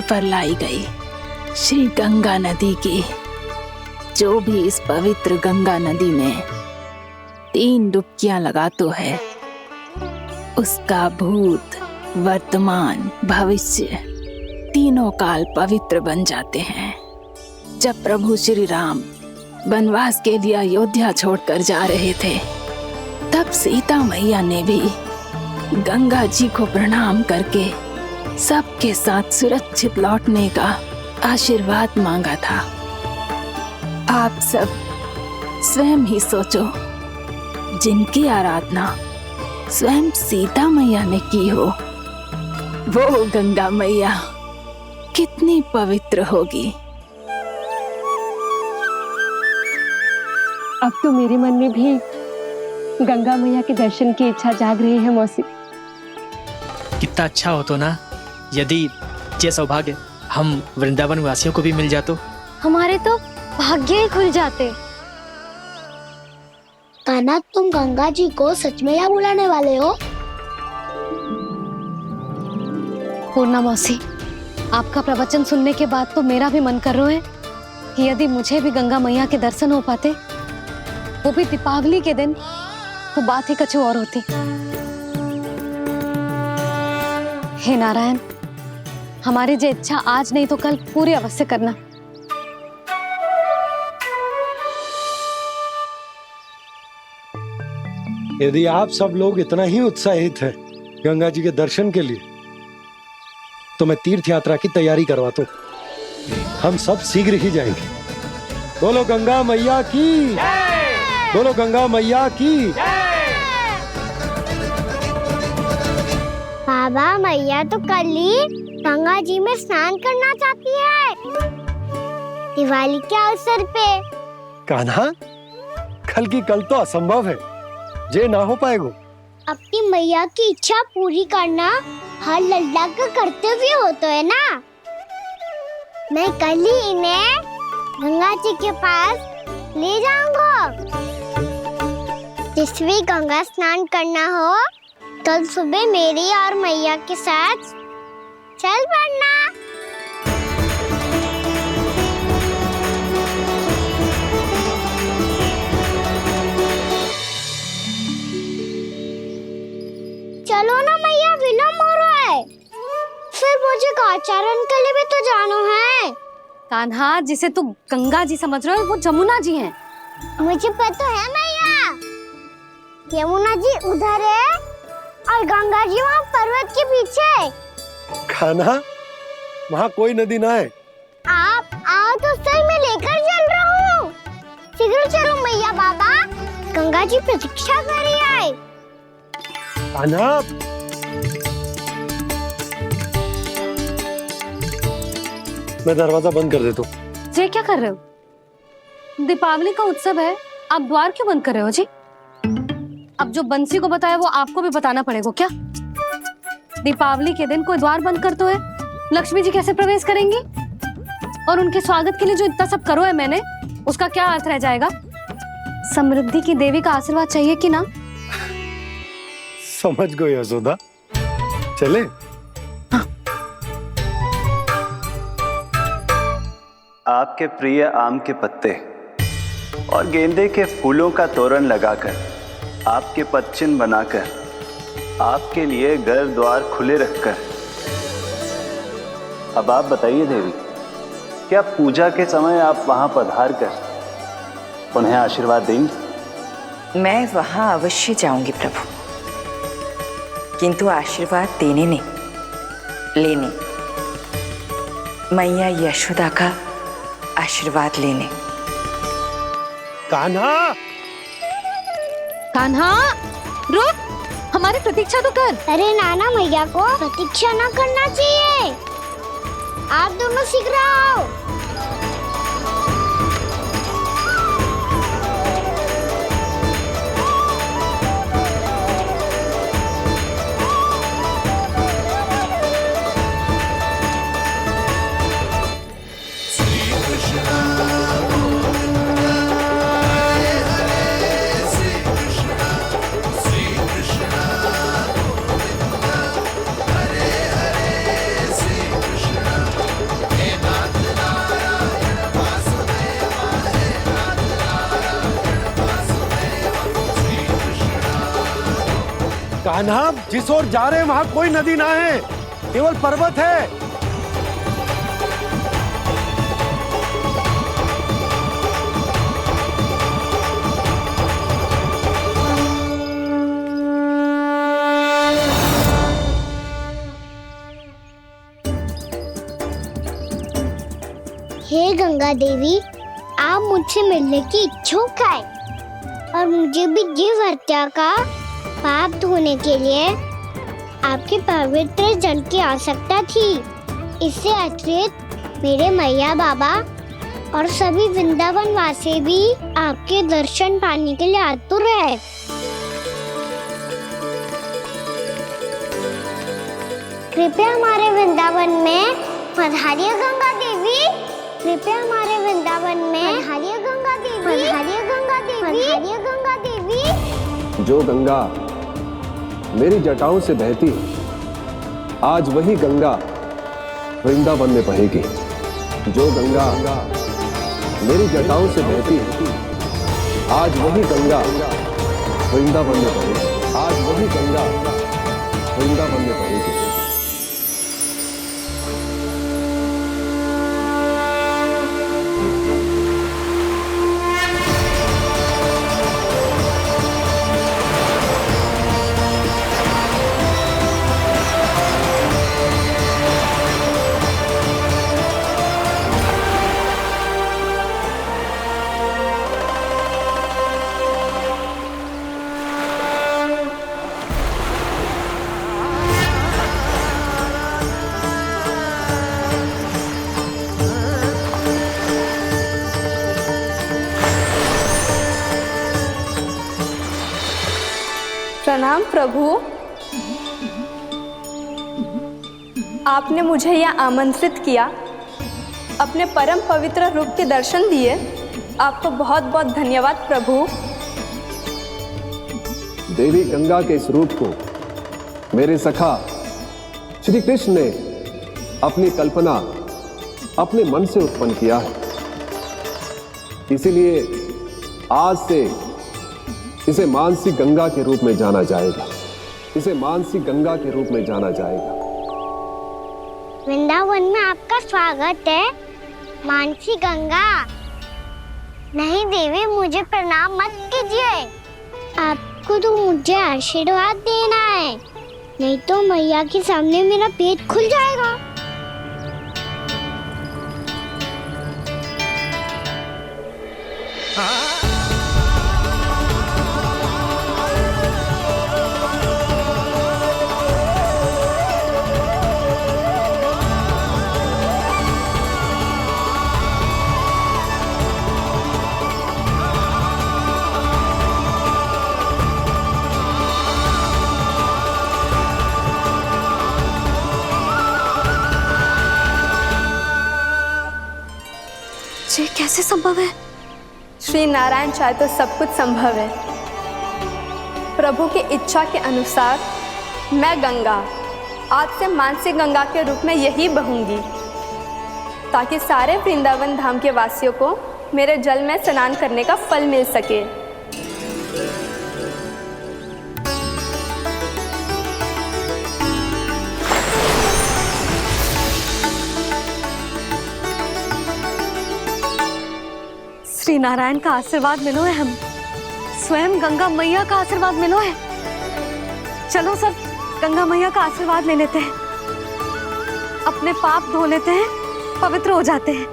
पर लाई गई श्री गंगा नदी की। जो भी इस पवित्र गंगा नदी में 3 डुबकियां लगातो है, उसका भूत, वर्तमान, भविष्य तीनों काल पवित्र बन जाते हैं। जब प्रभु श्री राम वनवास के लिए अयोध्या छोड़कर जा रहे थे, तब सीता मैया ने भी गंगा जी को प्रणाम करके सबके साथ सुरक्षित लौटने का आशीर्वाद मांगा था। आप सब स्वयं ही सोचो, जिनकी आराधना स्वयं सीता मैया ने की हो, वो गंगा मैया कितनी पवित्र होगी। अब तो मेरे मन में भी गंगा मैया के दर्शन की इच्छा जाग रही है मौसी। कितना अच्छा हो तो ना यदि ये सौभाग्य हम वृंदावन वासियों को भी मिल जातो। हमारे तो भाग्य ही खुल जाते। कान्हा, तुम गंगा जी को सच में यहाँ बुलाने वाले हो? पूर्णा मौसी, आपका प्रवचन सुनने के बाद तो मेरा भी मन कर रहा है कि यदि मुझे भी गंगा मैया के दर्शन हो पाते, वो भी दीपावली के दिन, तो बात ही कुछ और होती। हे नारायण, हमारी जो इच्छा आज नहीं तो कल पूरी अवश्य करना। यदि आप सब लोग इतना ही उत्साहित हैं गंगा जी के दर्शन के लिए, तो मैं तीर्थ यात्रा की तैयारी करवाता हूँ। हम सब शीघ्र ही जाएंगे। बोलो गंगा मैया की, बोलो गंगा मैया की। बाबा, मैया तो कल ही गंगा जी में स्नान करना चाहती है, दिवाली के अवसर पे। कान्हा, कल की कल तो असंभव है, जे ना हो पाएगा। अपनी मैया की इच्छा पूरी करना हर लल्ला का कर्तव्य होता है ना। मैं कल ही इन्हें गंगा जी के पास ले जाऊंगा। जिस भी गंगा स्नान करना हो, कल सुबह मेरी और मैया के साथ चल पड़ना। चलो ना मैया, विलम्ब हो रहा है। फिर मुझे गौचारण के लिए भी तो जाना है। कान्हा, जिसे तू गंगा जी समझ रहे हो, वो जमुना जी हैं। मुझे पता है मैया, यमुना जी उधर है और गंगा जी वहाँ पर्वत के पीछे। कान्हा, वहाँ कोई नदी ना है। आप आओ तो सही, मैं लेकर चल रहा हूँ। शीघ्र चलो मैया। बाबा, गंगा जी प्रतीक्षा कर रही है। कान्हा, मैं दरवाजा बंद कर देता हूँ। ये क्या कर रहे हो? दीपावली का उत्सव है, आप द्वार क्यों बंद कर रहे हो जी? अब जो बंसी को बताया वो आपको भी बताना पड़ेगा क्या? दीपावली के दिन कोई द्वार बंद कर तो है, लक्ष्मी जी कैसे प्रवेश करेंगी? और उनके स्वागत के लिए जो इतना सब करो है मैंने, उसका क्या अर्थ रह जाएगा? समृद्धि की देवी का आशीर्वाद चाहिए कि ना? समझ गई यशोदा, चले। हाँ। आपके प्रिय आम के पत्ते और गेंदे के फूलों का तोरण लगाकर, आपके पदचिन्ह बनाकर, आपके लिए घर द्वार खुले रखकर, अब आप बताइए देवी, क्या पूजा के समय आप वहां पधार कर उन्हें आशीर्वाद देंगी? मैं वहां अवश्य जाऊंगी प्रभु, किंतु आशीर्वाद देने नहीं, लेने। मैया यशोदा का आशीर्वाद लेने। कान्हा, कान्हा, रुक, हमारी प्रतीक्षा तो कर। अरे नाना, मैया को प्रतीक्षा ना करना चाहिए। आप दोनों शीघ्र आओ। कान्हा, जिस ओर जा रहे हैं वहां कोई नदी ना है, केवल पर्वत है। हे गंगा देवी, आप मुझसे मिलने की इच्छुक है और मुझे भी जीव हत्या का पाप धोने के लिए आपके पवित्र जल की आवश्यकता थी। इससे अतिरिक्त मेरे मैया बाबा और सभी वृंदावन वासी भी आपके दर्शन पाने के लिए आतुर है। कृपया हमारे वृंदावन में पधारिए गंगा देवी। कृपया हमारे वृंदावन में पधारिए गंगा देवी। पधारिए गंगा देवी। पधारिए गंगा देवी। जो गंगा मेरी जटाओं से बहती है, आज वही गंगा वृंदावन में बहेगी। जो गंगा मेरी जटाओं से बहती है, आज वही गंगा वृंदावन में बहेगी। आज वही गंगा वृंदावन में बहेगी। प्रणाम प्रभु। आपने मुझे यह आमंत्रित किया, अपने परम पवित्र रूप के दर्शन दिए। आपको बहुत बहुत धन्यवाद प्रभु। देवी गंगा के इस रूप को मेरे सखा श्री कृष्ण ने अपनी कल्पना अपने मन से उत्पन्न किया है। इसीलिए आज से इसे मानसी गंगा के रूप में जाना जाएगा। इसे मानसी गंगा के रूप में जाना जाएगा। वृंदावन में आपका स्वागत है मानसी गंगा। नहीं देवी, मुझे प्रणाम मत कीजिए। आपको तो मुझे आशीर्वाद देना है, नहीं तो मैया के सामने मेरा पेट खुल जाएगा। ये कैसे संभव है? श्री नारायण चाहे तो सब कुछ संभव है। प्रभु की इच्छा के अनुसार मैं गंगा आज से मानसी गंगा के रूप में यही बहूंगी, ताकि सारे वृंदावन धाम के वासियों को मेरे जल में स्नान करने का फल मिल सके। श्री नारायण का आशीर्वाद मिलो है, हम स्वयं गंगा मैया का आशीर्वाद मिलो है। चलो सब गंगा मैया का आशीर्वाद ले लेते हैं, अपने पाप धो लेते हैं, पवित्र हो जाते हैं।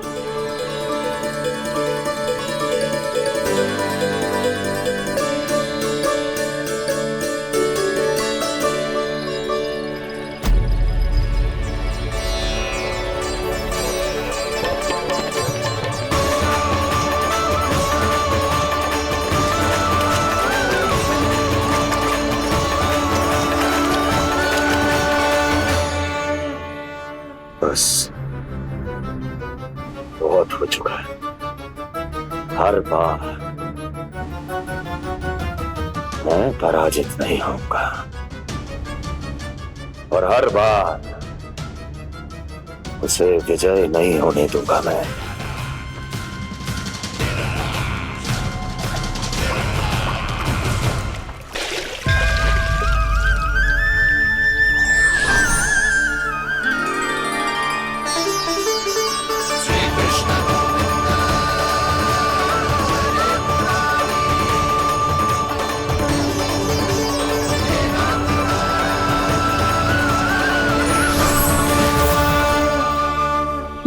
बस बहुत हो चुका है। हर बार मैं पराजित नहीं होऊंगा और हर बार उसे विजय नहीं होने दूंगा मैं।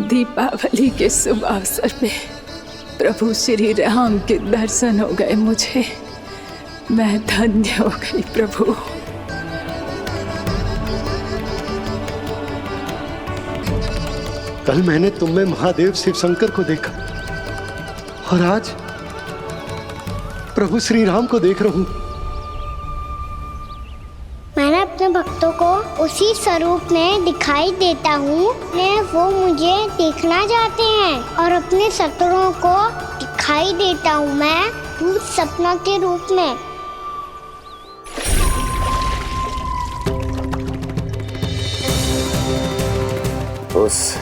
दीपावली के शुभ अवसर में प्रभु श्री राम के दर्शन हो गए मुझे। मैं धन्य हो गई प्रभु। कल मैंने तुम में महादेव शिव शंकर को देखा और आज प्रभु श्री राम को देख रहा हूं। मैंने अपने भक्तों को उसी स्वरूप में दिखाई देता हूँ। वो मुझे देखना चाहते हैं और अपने शत्रुओं को दिखाई देता हूँ मैं भूत सपना के रूप में। उस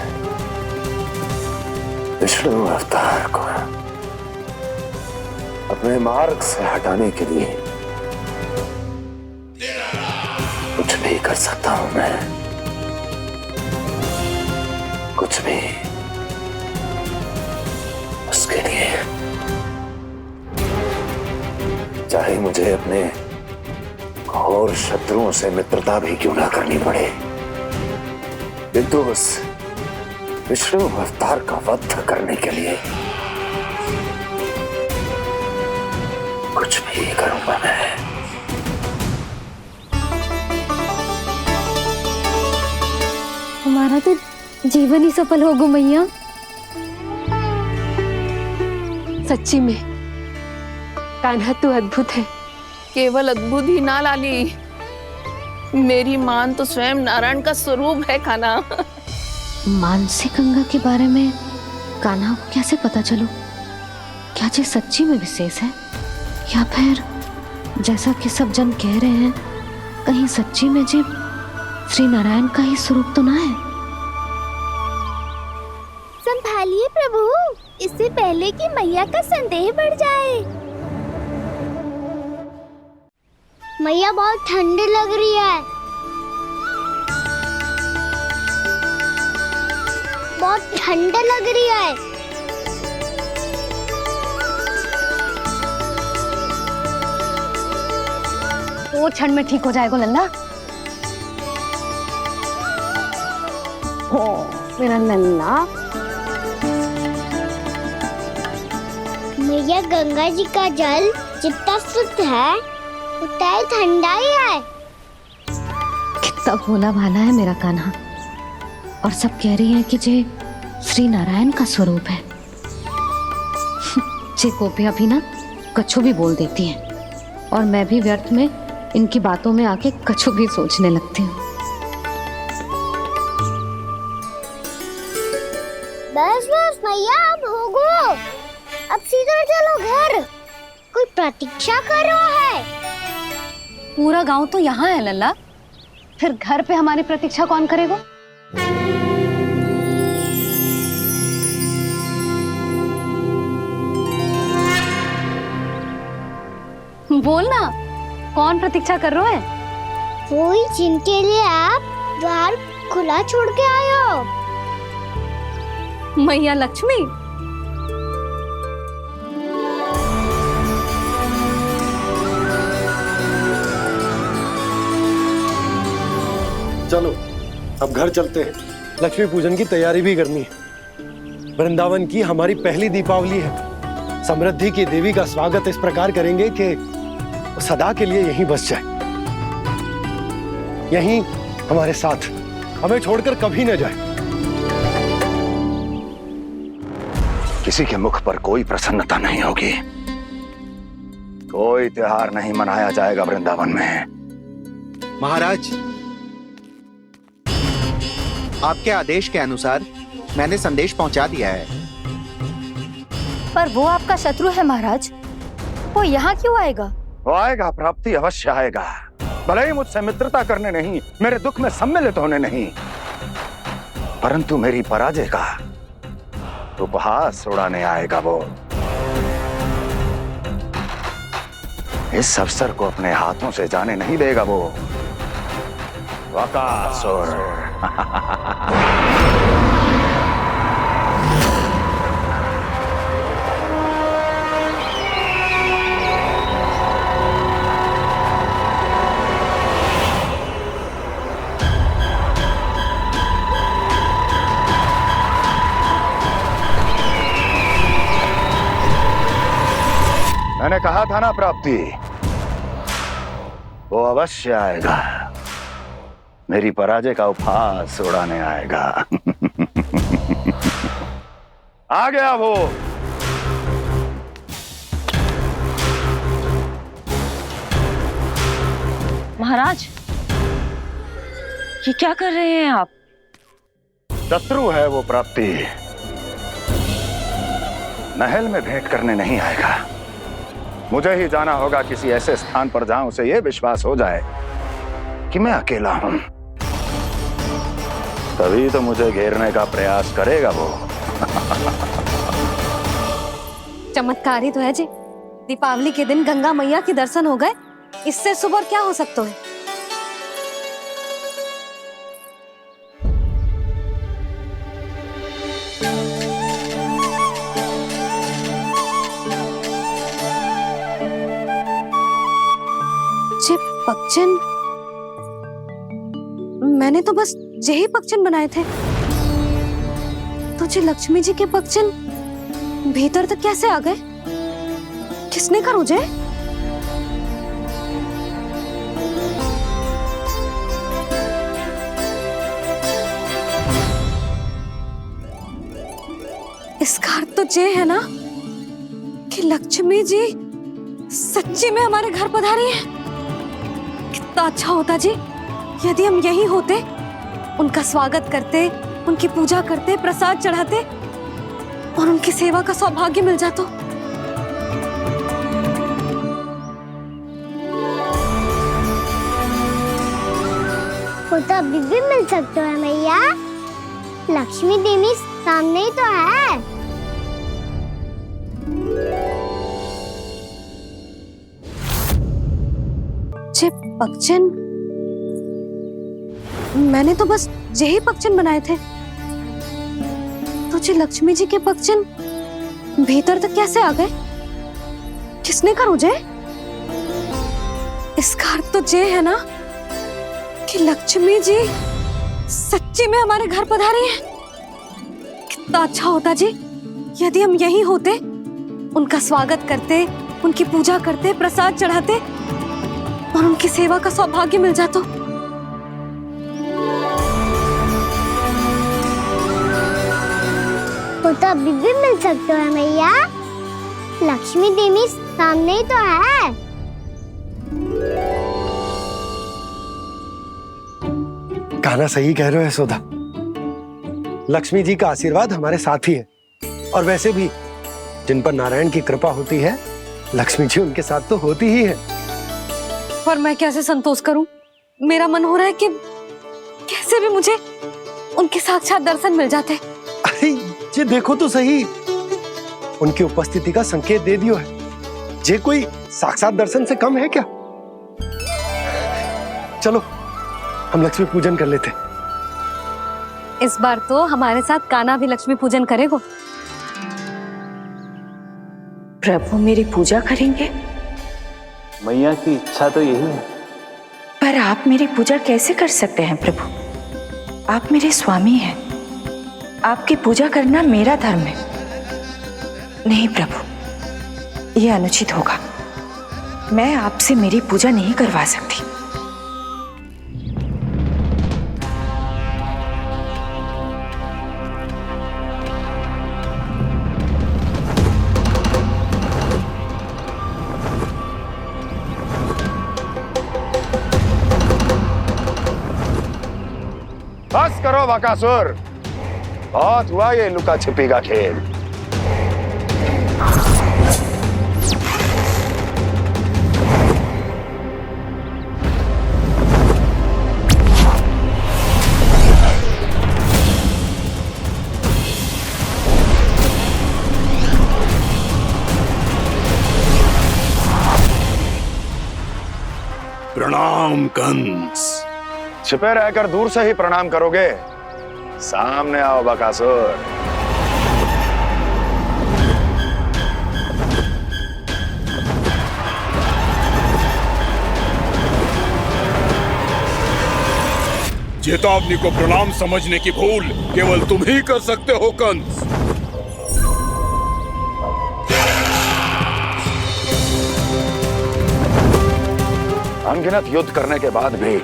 विष्णु अवतार को अपने मार्ग से हटाने के लिए कुछ भी कर सकता हूं मैं, कुछ भी। उसके लिए चाहे मुझे अपने घोर शत्रुओं से मित्रता भी क्यों ना करनी पड़े, किंतु उस विष्णु अवतार का वध करने के लिए कुछ भी करूंगा मैं। हमारा तो जीवन ही सफल हो गो मैया। सच्ची में कान्हा तू अद्भुत है। केवल अद्भुत ही ना लाली, मेरी मान तो स्वयं नारायण का स्वरूप है कान्हा। मानसी गंगा के बारे में कान्हा को कैसे पता चलो? क्या ये सच्ची में विशेष है या फिर जैसा कि सब जन कह रहे हैं कहीं सच्ची में जी श्री नारायण का ही स्वरूप तो ना है? संभालिए प्रभु, इससे पहले कि मैया का संदेह बढ़ जाए। मैया बहुत ठंडी लग रही है, बहुत ठंडा लग रही है। वो क्षण में ठीक हो जाएगा लल्ला। हो मेरा लल्ला। मैया गंगा जी का जल जितना शुद्ध है उतना ही ठंडा ही है। कितना भोला भाला है मेरा कान्हा। और सब कह रही हैं कि जे श्री नारायण का स्वरूप है। जे गोपियां भी ना कछु भी बोल देती हैं और मैं भी व्यर्थ में इनकी बातों में आके कछु भी सोचने लगती हूँ। बस बस मैया, अब हो गो, अब सीधा चलो घर। कोई प्रतीक्षा कर रहा है। पूरा गांव तो यहाँ है लल्ला, फिर घर पे हमारी प्रतीक्षा कौन करेगा? बोलना, कौन प्रतीक्षा कर रहे हैं? वही जिनके लिए आप द्वार खुला छोड़ के आए हो। मैया लक्ष्मी। चलो अब घर चलते हैं, लक्ष्मी पूजन की तैयारी भी करनी है। वृंदावन की हमारी पहली दीपावली है। समृद्धि की देवी का स्वागत इस प्रकार करेंगे कि सदा के लिए यहीं बस जाए, यहीं हमारे साथ, हमें छोड़कर कभी न जाए। किसी के मुख पर कोई प्रसन्नता नहीं होगी, कोई त्योहार नहीं मनाया जाएगा वृंदावन में। महाराज, आपके आदेश के अनुसार मैंने संदेश पहुंचा दिया है। पर वो आपका शत्रु है महाराज, वो यहाँ क्यों आएगा? वो आएगा, प्राप्ति अवश्य आएगा। भले ही मुझसे मित्रता करने नहीं, मेरे दुख में सम्मिलित होने नहीं, परंतु मेरी पराजय का उपहास उड़ाने आएगा वो। इस अवसर को अपने हाथों से जाने नहीं देगा वो। वकासुर। मैंने कहा था ना प्राप्ति, वो अवश्य आएगा, मेरी पराजय का उपहास उड़ाने आएगा। आ गया वो। महाराज, ये क्या कर रहे हैं आप? शत्रु है वो प्राप्ति, महल में भेंट करने नहीं आएगा। मुझे ही जाना होगा किसी ऐसे स्थान पर जहां उसे यह विश्वास हो जाए कि मैं अकेला हूं, तभी तो मुझे घेरने का प्रयास करेगा वो। चमत्कारी तो है जी, दीपावली के दिन गंगा मैया के दर्शन हो गए, इससे शुभ और क्या हो सकता है। पक्षन, मैंने तो बस यही पक्षन बनाए थे, तुझे लक्ष्मी जी के पक्षन भीतर तक कैसे आ गए? किसने कर मुझे? इसका अर्थ तो ये है ना कि लक्ष्मी जी सच्ची में हमारे घर पधारी है। कितना अच्छा होता जी यदि हम यहीं होते, उनका स्वागत करते, उनकी पूजा करते, प्रसाद चढ़ाते और उनकी सेवा का सौभाग्य मिल जाता। वो तो अभी भी मिल सकते हैं मैया, लक्ष्मी देवी सामने ही तो है। पक्षन, मैंने तो बस यही पक्षन बनाए थे, तुझे लक्ष्मी जी के पक्षन भीतर तक कैसे आ गए? किसने कर मुझे? इसका अर्थ तो ये है ना कि लक्ष्मी जी सच्ची में हमारे घर पधारी है। कितना अच्छा होता जी यदि हम यहीं होते, उनका स्वागत करते, उनकी पूजा करते, प्रसाद चढ़ाते और उनकी सेवा का सौभाग्य मिल जाता। वो तो अभी भी मिल सकते हैं मैया, लक्ष्मी देवी सामने ही तो है। कहना सही कह रहे हो यशोदा, लक्ष्मी जी का आशीर्वाद हमारे साथ ही है, और वैसे भी जिन पर नारायण की कृपा होती है, लक्ष्मी जी उनके साथ तो होती ही है। पर मैं कैसे संतोष करूं? मेरा मन हो रहा है कि कैसे भी मुझे उनके साक्षात दर्शन मिल जाते। अरे ये देखो तो सही, उनकी उपस्थिति का संकेत दे दियो है। ये कोई साक्षात दर्शन से कम है क्या? चलो हम लक्ष्मी पूजन कर लेते। इस बार तो हमारे साथ कान्हा भी लक्ष्मी पूजन करेगा। प्रभु मेरी पूजा करेंगे? मैया की इच्छा तो यही है। पर आप मेरी पूजा कैसे कर सकते हैं प्रभु? आप मेरे स्वामी हैं, आपकी पूजा करना मेरा धर्म है। नहीं प्रभु, यह अनुचित होगा, मैं आपसे मेरी पूजा नहीं करवा सकती। बस करो बकासुर, बहुत हुआ ये लुका छिपी का खेल। प्रणाम कंस। छिपे रहकर दूर से ही प्रणाम करोगे? सामने आओ बकासुर। चेतावनी को प्रणाम समझने की भूल केवल तुम ही कर सकते हो कंस। अनगिनत युद्ध करने के बाद भी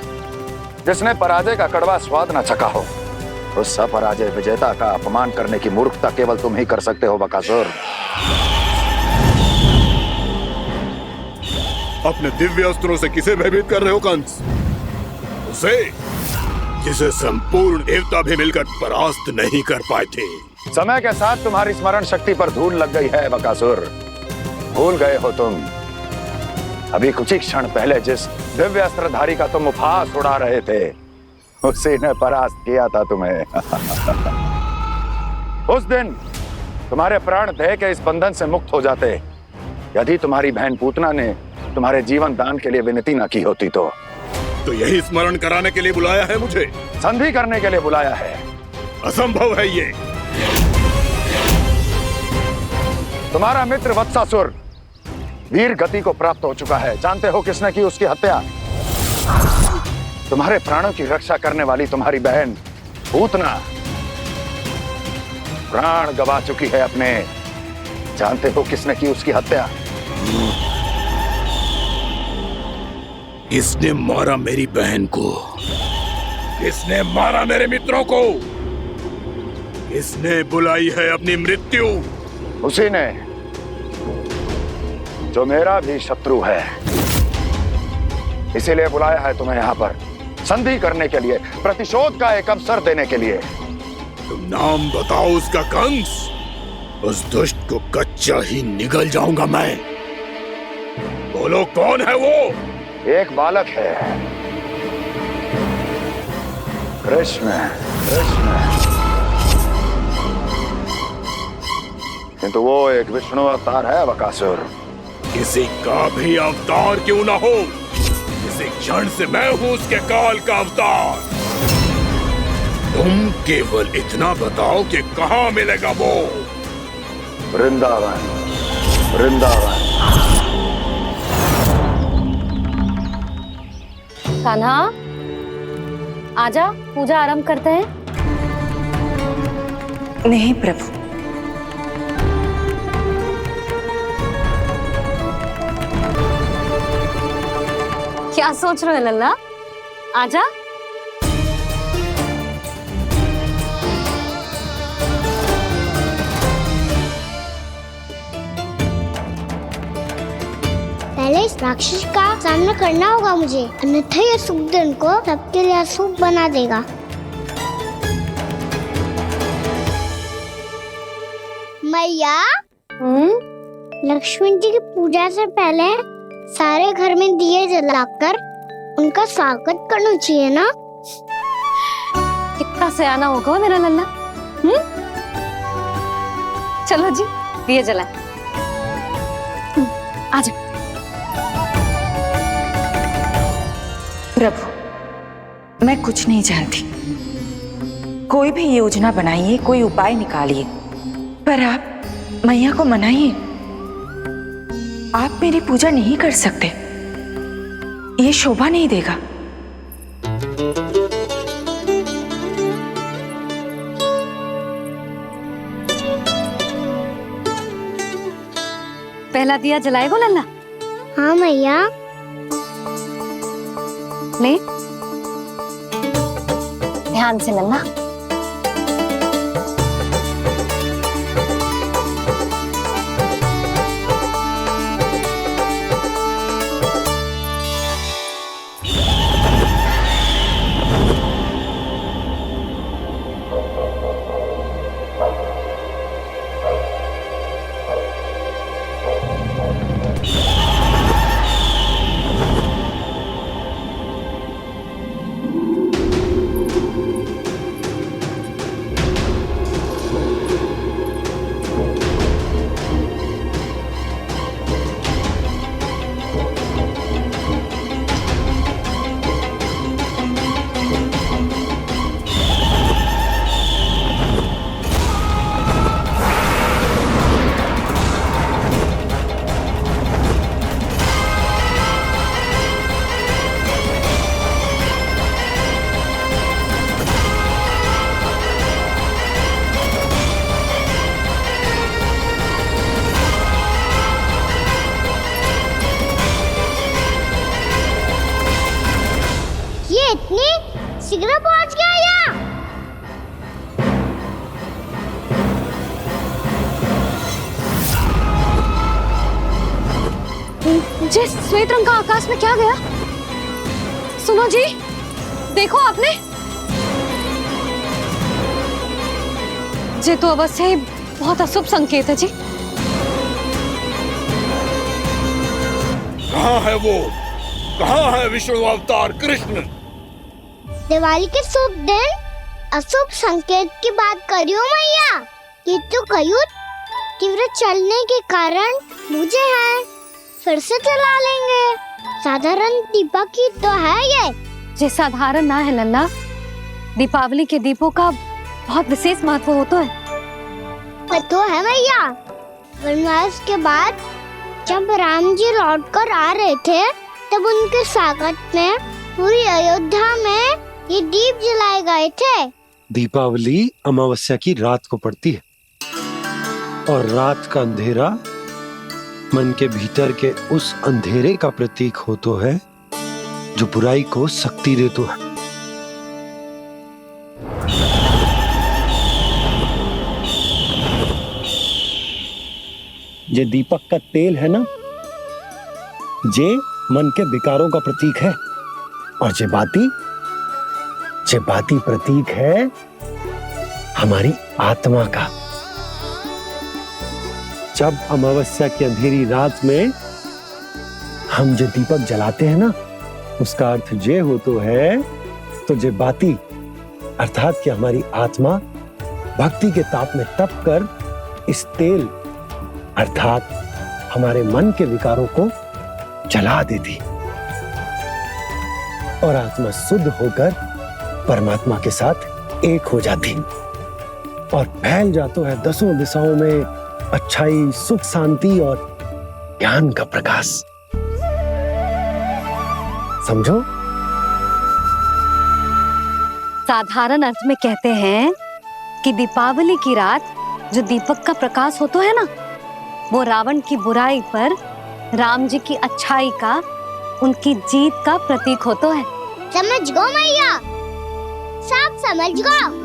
जिसने पराजय का कड़वा स्वाद न चखा हो, उस अपराजय विजेता का अपमान करने की मूर्खता केवल तुम ही कर सकते हो बकासुर। अपने दिव्य अस्त्रों से किसे भयभीत कर रहे हो कंस? उसे जिसे संपूर्ण देवता भी मिलकर परास्त नहीं कर पाए थे। समय के साथ तुम्हारी स्मरण शक्ति पर धूल लग गई है बकासुर। भूल गए हो तुम अभी कुछ ही क्षण पहले जिस दिव्य अस्त्रधारी का तुम उपहास उड़ा रहे थे, उसी ने परास्त किया था तुम्हें। उस दिन तुम्हारे प्राण देह के इस बंधन से मुक्त हो जाते यदि तुम्हारी बहन पूतना ने तुम्हारे जीवन दान के लिए विनती न की होती तो यही स्मरण कराने के लिए बुलाया है मुझे? संधि करने के लिए बुलाया है। असंभव है ये। तुम्हारा मित्र वत्सासुर वीर गति को प्राप्त हो चुका है। जानते हो किसने की उसकी हत्या? तुम्हारे प्राणों की रक्षा करने वाली तुम्हारी बहन पूतना प्राण गवा चुकी है अपने। जानते हो किसने की उसकी हत्या? किसने मारा मेरी बहन को? किसने मारा मेरे मित्रों को? किसने बुलाई है अपनी मृत्यु? उसी ने जो मेरा भी शत्रु है। इसीलिए बुलाया है तुम्हें यहाँ पर संधि करने के लिए, प्रतिशोध का एक अवसर देने के लिए। तुम नाम बताओ उसका कंस। उस दुष्ट को कच्चा ही निगल जाऊंगा मैं। बोलो कौन है वो? एक बालक है, कृष्ण। किंतु वो एक विष्णु अवतार है बकासुर। किसी का भी अवतार क्यों ना हो, इसी क्षण से मैं हूं उसके काल का अवतार। तुम केवल इतना बताओ कि कहां मिलेगा वो? वृंदावन। वृंदावन। कान्हा, आजा, पूजा आरंभ करते हैं। नहीं प्रभु, क्या सोच रहे हो लल्ला? आजा। पहले इस राक्षस का सामना करना होगा मुझे, अन्यथा ये शुभ दिन को सबके लिए अशुभ बना देगा। मैया, लक्ष्मण जी की पूजा से पहले सारे घर में दिए जलाकर उनका स्वागत करना चाहिए ना? कितना सयाना होगा मेरा लल्ला। चलो जी, दिए जलाए। आजा। प्रभु, मैं कुछ नहीं जानती। कोई भी योजना बनाइए, कोई उपाय निकालिए, पर आप मैया को मनाइए। आप मेरी पूजा नहीं कर सकते, ये शोभा नहीं देगा। पहला दिया जलाएगो लल्ला? हाँ मैया। ले, ध्यान से लल्ला। जे श्वेत रंग का आकाश में क्या गया? सुनो जी, देखो आपने, जे तो अवश्य बहुत अशुभ संकेत है जी। कहाँ है वो? कहाँ है विष्णु अवतार कृष्ण? दिवाली के शुभ दिन अशुभ संकेत की बात करियो मैया। ये तो कयूर तीव्र चलने के कारण मुझे है, फिर से चला लेंगे। साधारण दीपक ही तो है ये साधारण ना है लल्ला, दीपावली के दीपों का बहुत विशेष महत्व होता है। तो है मैया, वनवास के बाद जब राम जी लौट कर आ रहे थे तब उनके स्वागत में पूरी अयोध्या में ये दीप जलाए गए थे। दीपावली अमावस्या की रात को पड़ती है और रात का अंधेरा मन के भीतर के उस अंधेरे का प्रतीक हो तो है जो बुराई को शक्ति दे तो है। ये दीपक का तेल है ना, जे मन के विकारों का प्रतीक है, और जे बाती प्रतीक है हमारी आत्मा का। जब अमावस्या की अंधेरी रात में हम जो दीपक जलाते हैं ना, उसका अर्थ ये हो तो है, तो जे बाती अर्थात कि हमारी आत्मा भक्ति के ताप में तप कर इस तेल अर्थात हमारे मन के विकारों को जला देती और आत्मा शुद्ध होकर परमात्मा के साथ एक हो जाती और फैल जाता है दसों दिशाओं में अच्छाई, सुख, शांति और ज्ञान का प्रकाश। समझो? साधारण अर्थ में कहते हैं कि दीपावली की रात जो दीपक का प्रकाश होता है ना, वो रावण की बुराई पर राम जी की अच्छाई का, उनकी जीत का प्रतीक होता है। समझ गो मैया, सब समझ गो।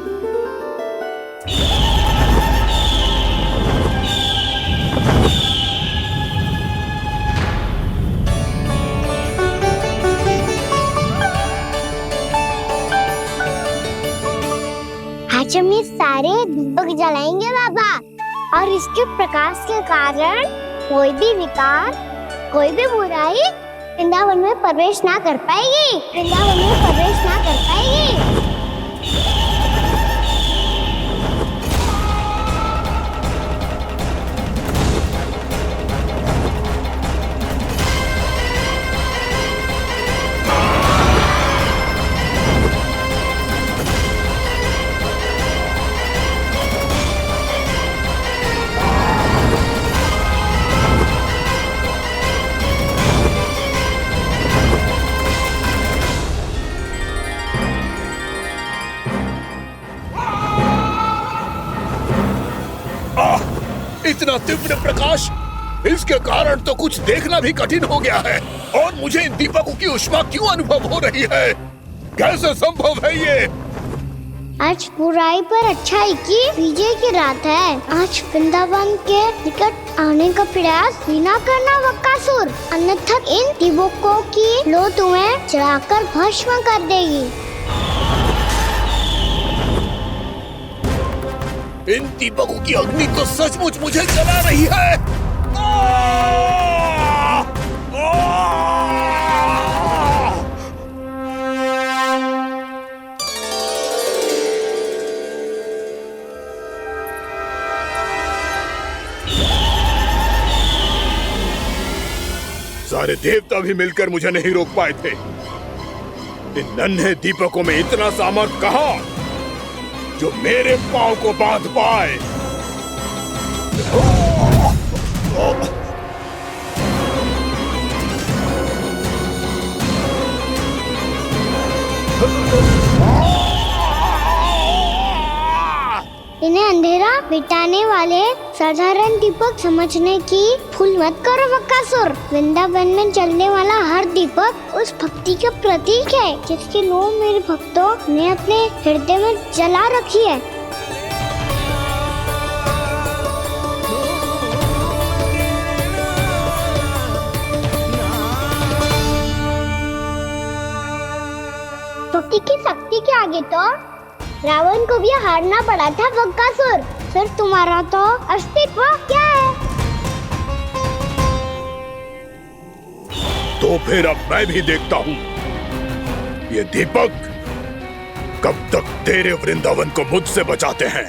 आज हम ये सारे दीपक जलाएंगे बाबा, और इसके प्रकाश के कारण कोई भी विकार, कोई भी बुराई वृंदावन में प्रवेश ना कर पाएगी, वृंदावन में प्रवेश ना कर पाएगी। इतना तीव्र प्रकाश, इसके कारण तो कुछ देखना भी कठिन हो गया है। और मुझे इन दीपकों की ऊष्मा क्यों अनुभव हो रही है? कैसे संभव है ये? आज बुराई पर अच्छाई की विजय की रात है। आज वृंदावन के निकट आने का प्रयास भी ना करना बकासुर, अन्यथा इन दीपकों की लो तुम्हें जलाकर भस्म कर देगी। इन दीपकों की अग्नि तो सचमुच मुझे जला रही है। सारे देवता भी मिलकर मुझे नहीं रोक पाए थे। इन नन्हे दीपकों में इतना सामर्थ्य कहां जो मेरे पांव को बांध पाए। इन्हें अंधेरा मिटाने वाले साधारण दीपक समझने की भूल मत करो बकासुर। वृंदावन में जलने वाला हर दीपक उस भक्ति का प्रतीक है जिसकी लो मेरे भक्तों ने अपने हृदय में जला रखी है। भागे तो रावण को भी हारना पड़ा था बकासुर। फिर तुम्हारा तो अस्तित्व क्या है? तो फिर अब मैं भी देखता हूँ ये दीपक कब तक तेरे वृंदावन को मुझसे बचाते हैं।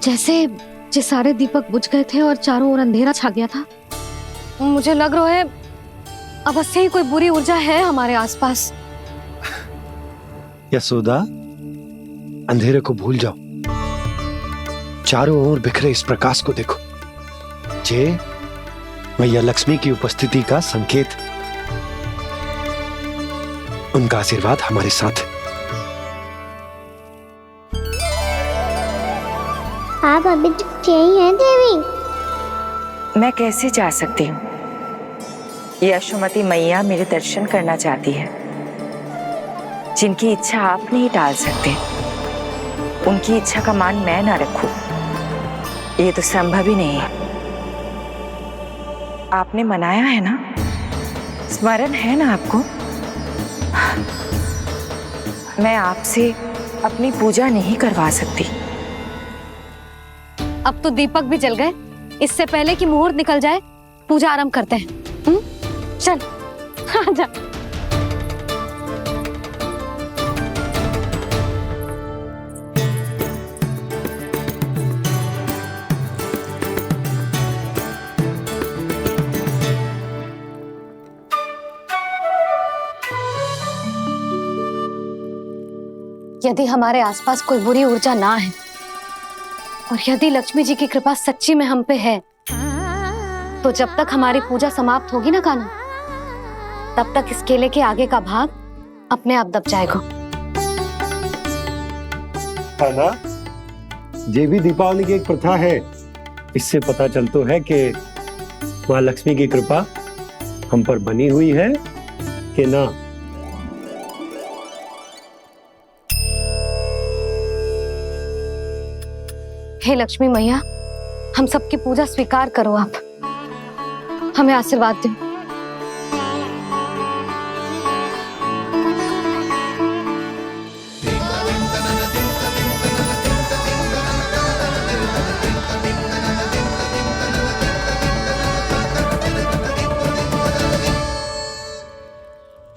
जैसे सारे दीपक बुझ गए थे और चारों ओर अंधेरा छा गया था, मुझे लग रहा है अवश्य ही कोई बुरी ऊर्जा है हमारे आसपास। यशोदा, अंधेरे को भूल जाओ, चारों ओर बिखरे इस प्रकाश को देखो। जे मैया लक्ष्मी की उपस्थिति का संकेत, उनका आशीर्वाद हमारे साथ है। आप अभी तक यही हैं देवी? मैं कैसे जा सकती हूँ? यशोमती मैया मेरे दर्शन करना चाहती है। जिनकी इच्छा आप नहीं टाल सकते, उनकी इच्छा का मान मैं ना रखूं, ये तो संभव ही नहीं है। आपने मनाया है ना, स्मरण है ना आपको? मैं आपसे अपनी पूजा नहीं करवा सकती। अब तो दीपक भी जल गए, इससे पहले कि मुहूर्त निकल जाए पूजा आरंभ करते हैं। चल आजा। यदि हमारे आसपास कोई बुरी ऊर्जा ना है और यदि लक्ष्मी जी की कृपा सच्ची में हम पे है, तो जब तक हमारी पूजा समाप्त होगी ना कान्हा, तब तक इस केले के आगे का भाग अपने आप दब जाएगा। ना, ये भी दीपावली की एक प्रथा है। इससे पता चलता है कि माँ लक्ष्मी की कृपा हम पर बनी हुई है कि ना। हे लक्ष्मी मैया, हम सबकी पूजा स्वीकार करो, आप हमें आशीर्वाद दो।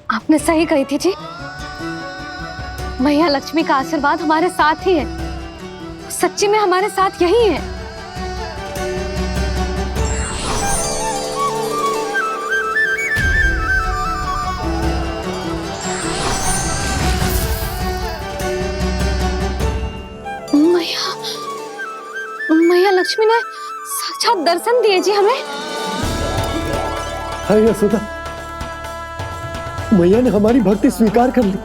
आपने सही कही थी जी, मैया लक्ष्मी का आशीर्वाद हमारे साथ ही है, सच्ची में हमारे साथ यही है। मैया लक्ष्मी ने साक्षात दर्शन दिए जी हमें। हाँ यशोदा, मैया ने हमारी भक्ति स्वीकार कर ली।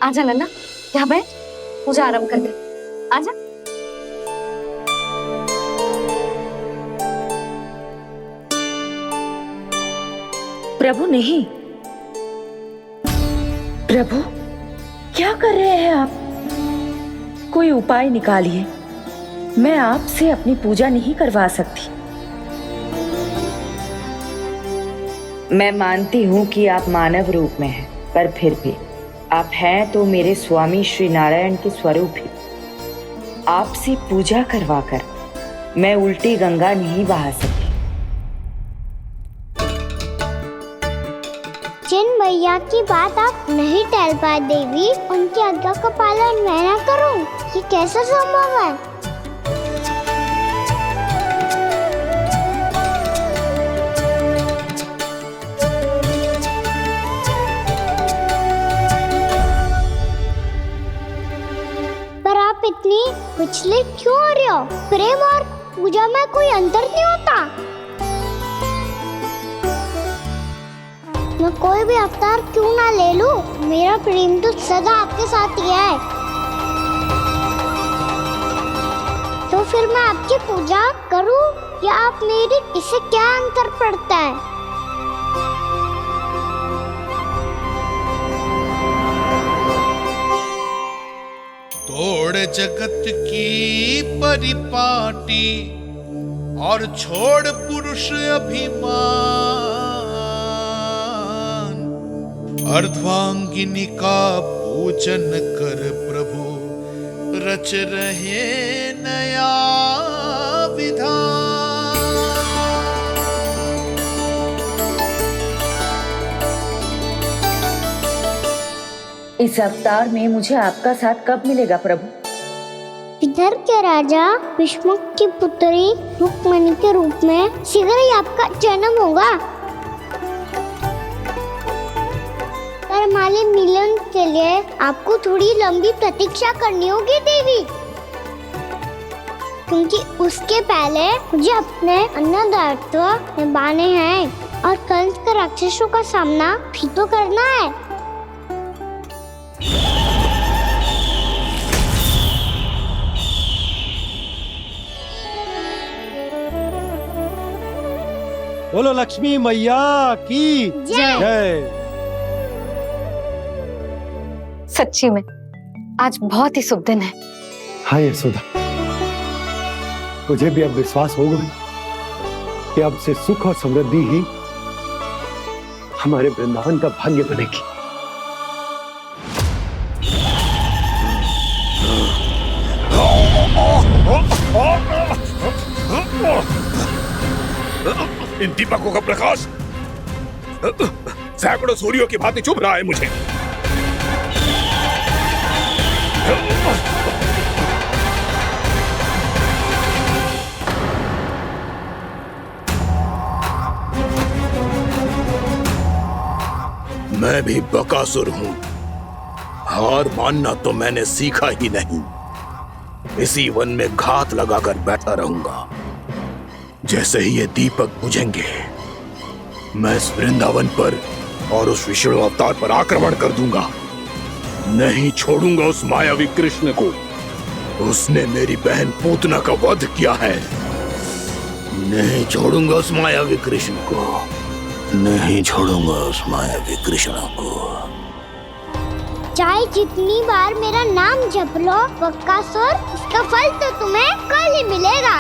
आजा नन्ना, यहाँ बैठ, पूजा आरंभ कर दे। आजा। प्रभु नहीं, प्रभु क्या कर रहे हैं आप? कोई उपाय निकालिए, मैं आपसे अपनी पूजा नहीं करवा सकती। मैं मानती हूँ कि आप मानव रूप में हैं, पर फिर भी आप हैं तो मेरे स्वामी श्री नारायण के स्वरूप ही। आपसे पूजा करवाकर मैं उल्टी गंगा नहीं बहा सकती। जिन मैया की बात आप नहीं टाल पाए देवी, उनकी आज्ञा का पालन मैं ना करूं, ये कैसे संभव है? पर आप इतनी विचलित क्यों हो रहे हो? प्रेम और पूजा में कोई अंतर नहीं होता। मैं कोई भी अवतार क्यों ना ले लूं, मेरा प्रेम तो सदा आपके साथ ही है। तो फिर मैं आपकी पूजा करूं या आप मेरी, इससे क्या अंतर पड़ता है? तो छोड़ जगत की परिपाटी और छोड़ पुरुष अभिमान, अर्धांगिनी का पूजन कर प्रभु रच रहे नया विधान। इस अवतार में मुझे आपका साथ कब मिलेगा प्रभु? इधर के राजा विष्णु की पुत्री रुक्मिणी के रूप में शीघ्र ही आपका जन्म होगा। पर हमारे मिलन के लिए आपको थोड़ी लंबी प्रतीक्षा करनी होगी देवी, क्योंकि उसके पहले मुझे अपने अन्य दायित्व निभाने हैं और कंस के राक्षसों का सामना भी तो करना है। बोलो लक्ष्मी मैया की जय। सच्ची में आज बहुत ही शुभ दिन है। हाँ यशोदा, मुझे भी अब विश्वास हो गया कि अब से सुख और समृद्धि ही हमारे वृंदावन का भाग्य बनेगी। इन दीपकों का प्रकाश सैकड़ों सूर्यों की भांति चुभ रहा है मुझे। मैं भी बकासुर हूं, हार मानना तो मैंने सीखा ही नहीं। इसी वन में घात लगाकर बैठा रहूंगा। जैसे ही ये दीपक बुझेंगे, मैं इस वृंदावन पर और उस विष्णु अवतार पर आक्रमण कर दूंगा। नहीं छोड़ूंगा उस मायावी कृष्ण को। उसने मेरी बहन पूतना का वध किया है। नहीं छोड़ूंगा उस मायावी कृष्ण को। नहीं छोड़ूंगा उस मायावी कृष्ण को। चाहे जितनी बार मेरा नाम जप लो बकासुर, इसका फल तो तुम्हें कल ही मिलेगा।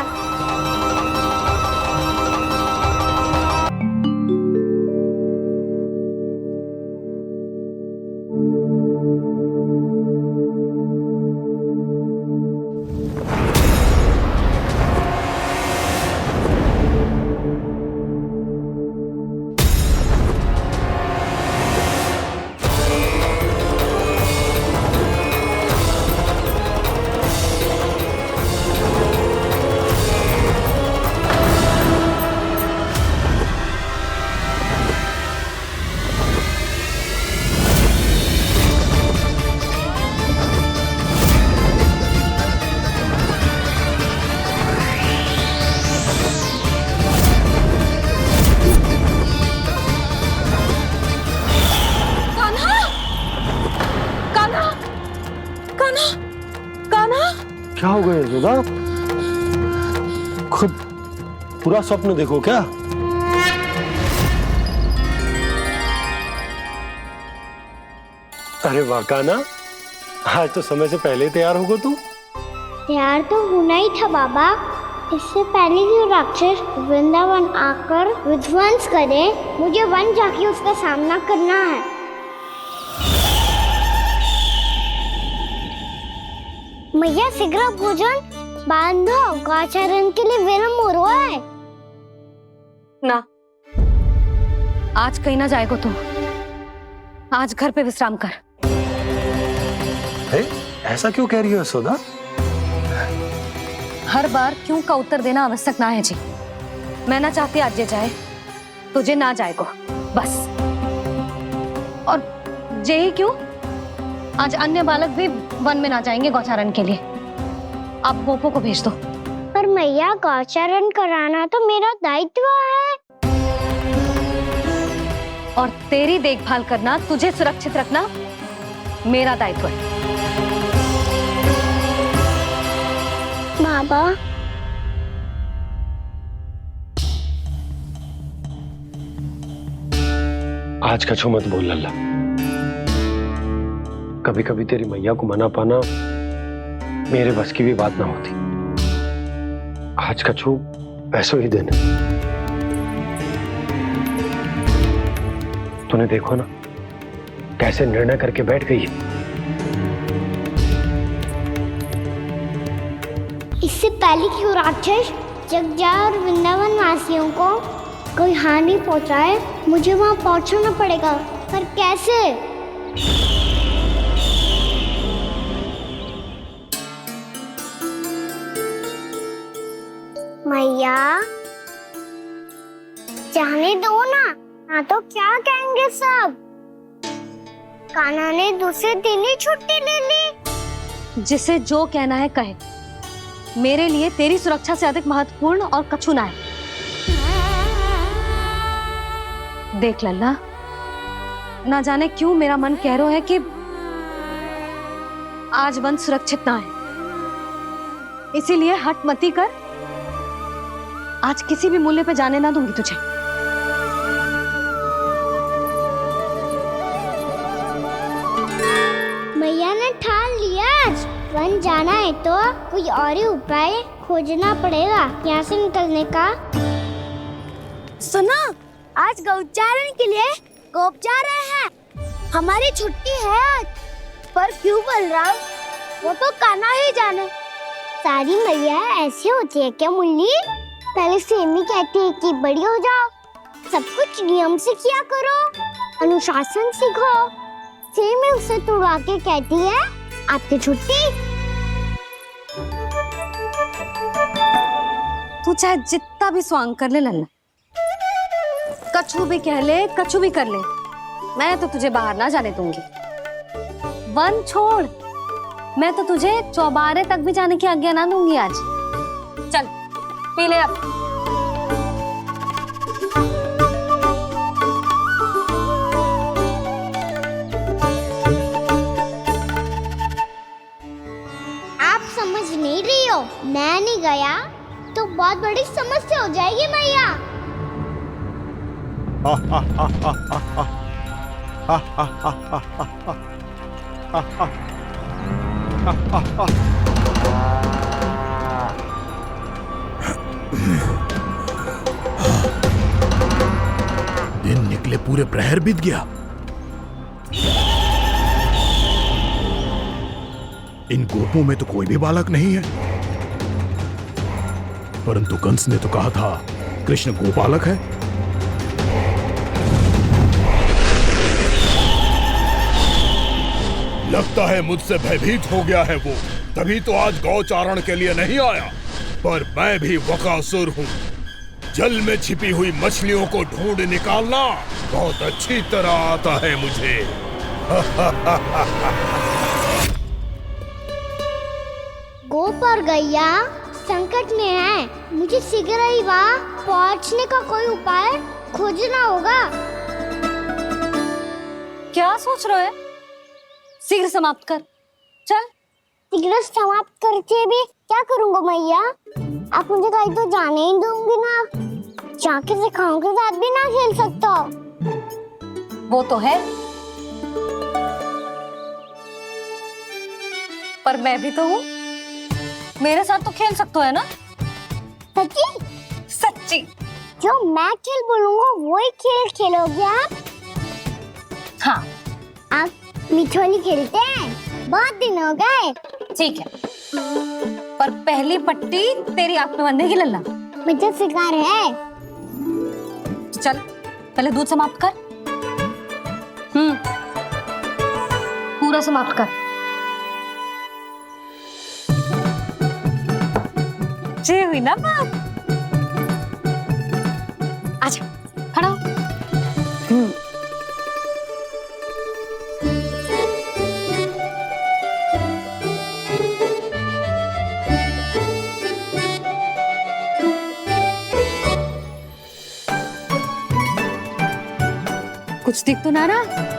क्या हो गया यशोदा? खुद पूरा स्वप्न देखो क्या? अरे वाह कान्हा, आज तो समय से पहले तैयार होगा तू। तैयार तो होना ही था बाबा। इससे पहले कि राक्षस वृंदावन आकर विध्वंस करे, मुझे वन जाके उसका सामना करना है। मैया शीघ्र भोजन बांधो, गौचरण के लिए विलंब हो रहा है। ना, आज कहीं ना जाएगा तुम। आज घर पे विश्राम कर। ऐसा क्यों कह रही हो यशोदा? हर बार क्यों का उत्तर देना आवश्यक ना है जी। मैं ना चाहती आज ये जाए, तुझे ना जाएगा बस। और जे ही क्यों, आज अन्य बालक भी वन में ना जाएंगे गौचारण के लिए। आप गोपो को भेज दो। पर मैया गौचारण कराना तो मेरा दायित्व है। और तेरी देखभाल करना, तुझे सुरक्षित रखना मेरा दायित्व है। बाबा, आज कछु मत बोल लल्ला। कभी कभी तेरी मैया को मना पाना मेरे बस की भी बात ना होती। आज का छू वैसो ही दिन है। तूने देखो ना कैसे निर्णय करके बैठ गई है। इससे पहले कि वो राक्षस जगजा और वृंदावन वासियों को कोई हानि पहुंचाए, मुझे वहां पहुंचना पड़ेगा। पर कैसे? मैया जाने दो ना तो क्या कहेंगे सब। कान्हा ने दूसरे दिन ही छुट्टी ले ली। जिसे जो कहना है कहे, मेरे लिए तेरी सुरक्षा से अधिक महत्वपूर्ण और कछु ना है। देख लल्ला, ना जाने क्यों मेरा मन कह रहा है कि आज वन सुरक्षित ना है, इसीलिए हट मती कर। आज किसी भी मूल्य पे जाने ना दूंगी तुझे। मैया ने ठान लिया, वन जाना है तो कोई और ही उपाय खोजना पड़ेगा यहाँ से निकलने का। सुनो, आज गौचारण के लिए गोप जा रहे हैं। हमारी छुट्टी है आज। पर क्यों बलराम? वो तो कान्हा ही जाने। सारी मैया ऐसी होती है क्या मुल्ली? पहले सेमी कहती है कि बड़ी हो जाओ, सब कुछ नियम से किया करो, अनुशासन सीखो। सेमी उसे तुड़वा के कहती है आपकी छुट्टी। तू चाहे जितना भी स्वांग कर ले लल्ला, कछु भी कह ले, कछु भी कर ले, मैं तो तुझे बाहर ना जाने दूंगी। वन छोड़, मैं तो तुझे चौबारे तक भी जाने की आज्ञा ना दूंगी आज। चल पी ले अब। आप समझ नहीं रही हो, मैं नहीं गया तो बहुत बड़ी समस्या हो जाएगी मैया। दिन निकले पूरे प्रहर बीत गया। इन गोपों में तो कोई भी बालक नहीं है, परंतु कंस ने तो कहा था कृष्ण गोपालक है। लगता है मुझसे भयभीत हो गया है वो, तभी तो आज गौचारण के लिए नहीं आया। पर मैं भी वकासुर हूँ, जल में छिपी हुई मछलियों को ढूंढ निकालना बहुत अच्छी तरह आता है मुझे। गोप और गैया संकट में है, मुझे शीघ्र ही वहाँ पहुँचने का कोई उपाय खोजना होगा। क्या सोच रहे हो? शीघ्र समाप्त कर, चल। शीघ्र समाप्त करके भी क्या करूँगा मैया? आप मुझे कहीं तो जाने ही दूंगी ना, जाके सिखाओं के साथ भी ना खेल सकता। वो तो है, पर मैं भी तो हूँ, मेरे साथ तो खेल सकते हो है ना? सच्ची? सच्ची। जो मैं खेल बोलूँगा वही खेल खेलोगे आप? हाँ। आप मिठोली खेलते हैं? बहुत दिन हो गए। ठीक है, पर पहली पट्टी तेरी आंख में बांधने की लल्ला। मुझे शिकार है। चल पहले दूध समाप्त कर। पूरा समाप्त कर। जे हुई ना बात। आजा, खड़ा हो। कुछ दिख तो ना रहा?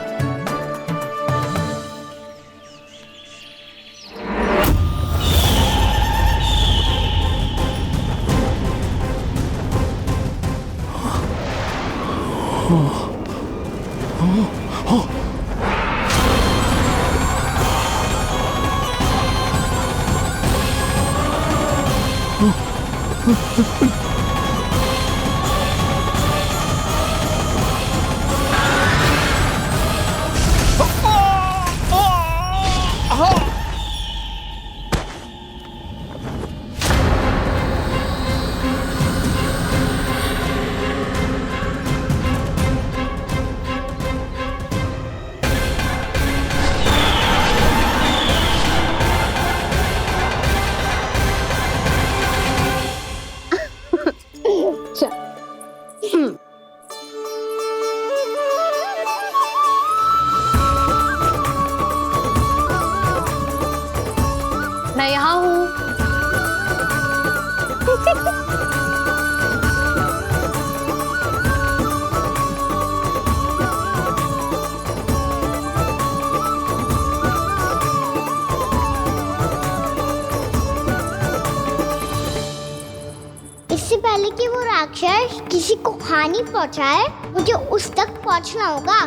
राक्षस किसी को हानि पहुंचाए, मुझे उस तक पहुंचना होगा।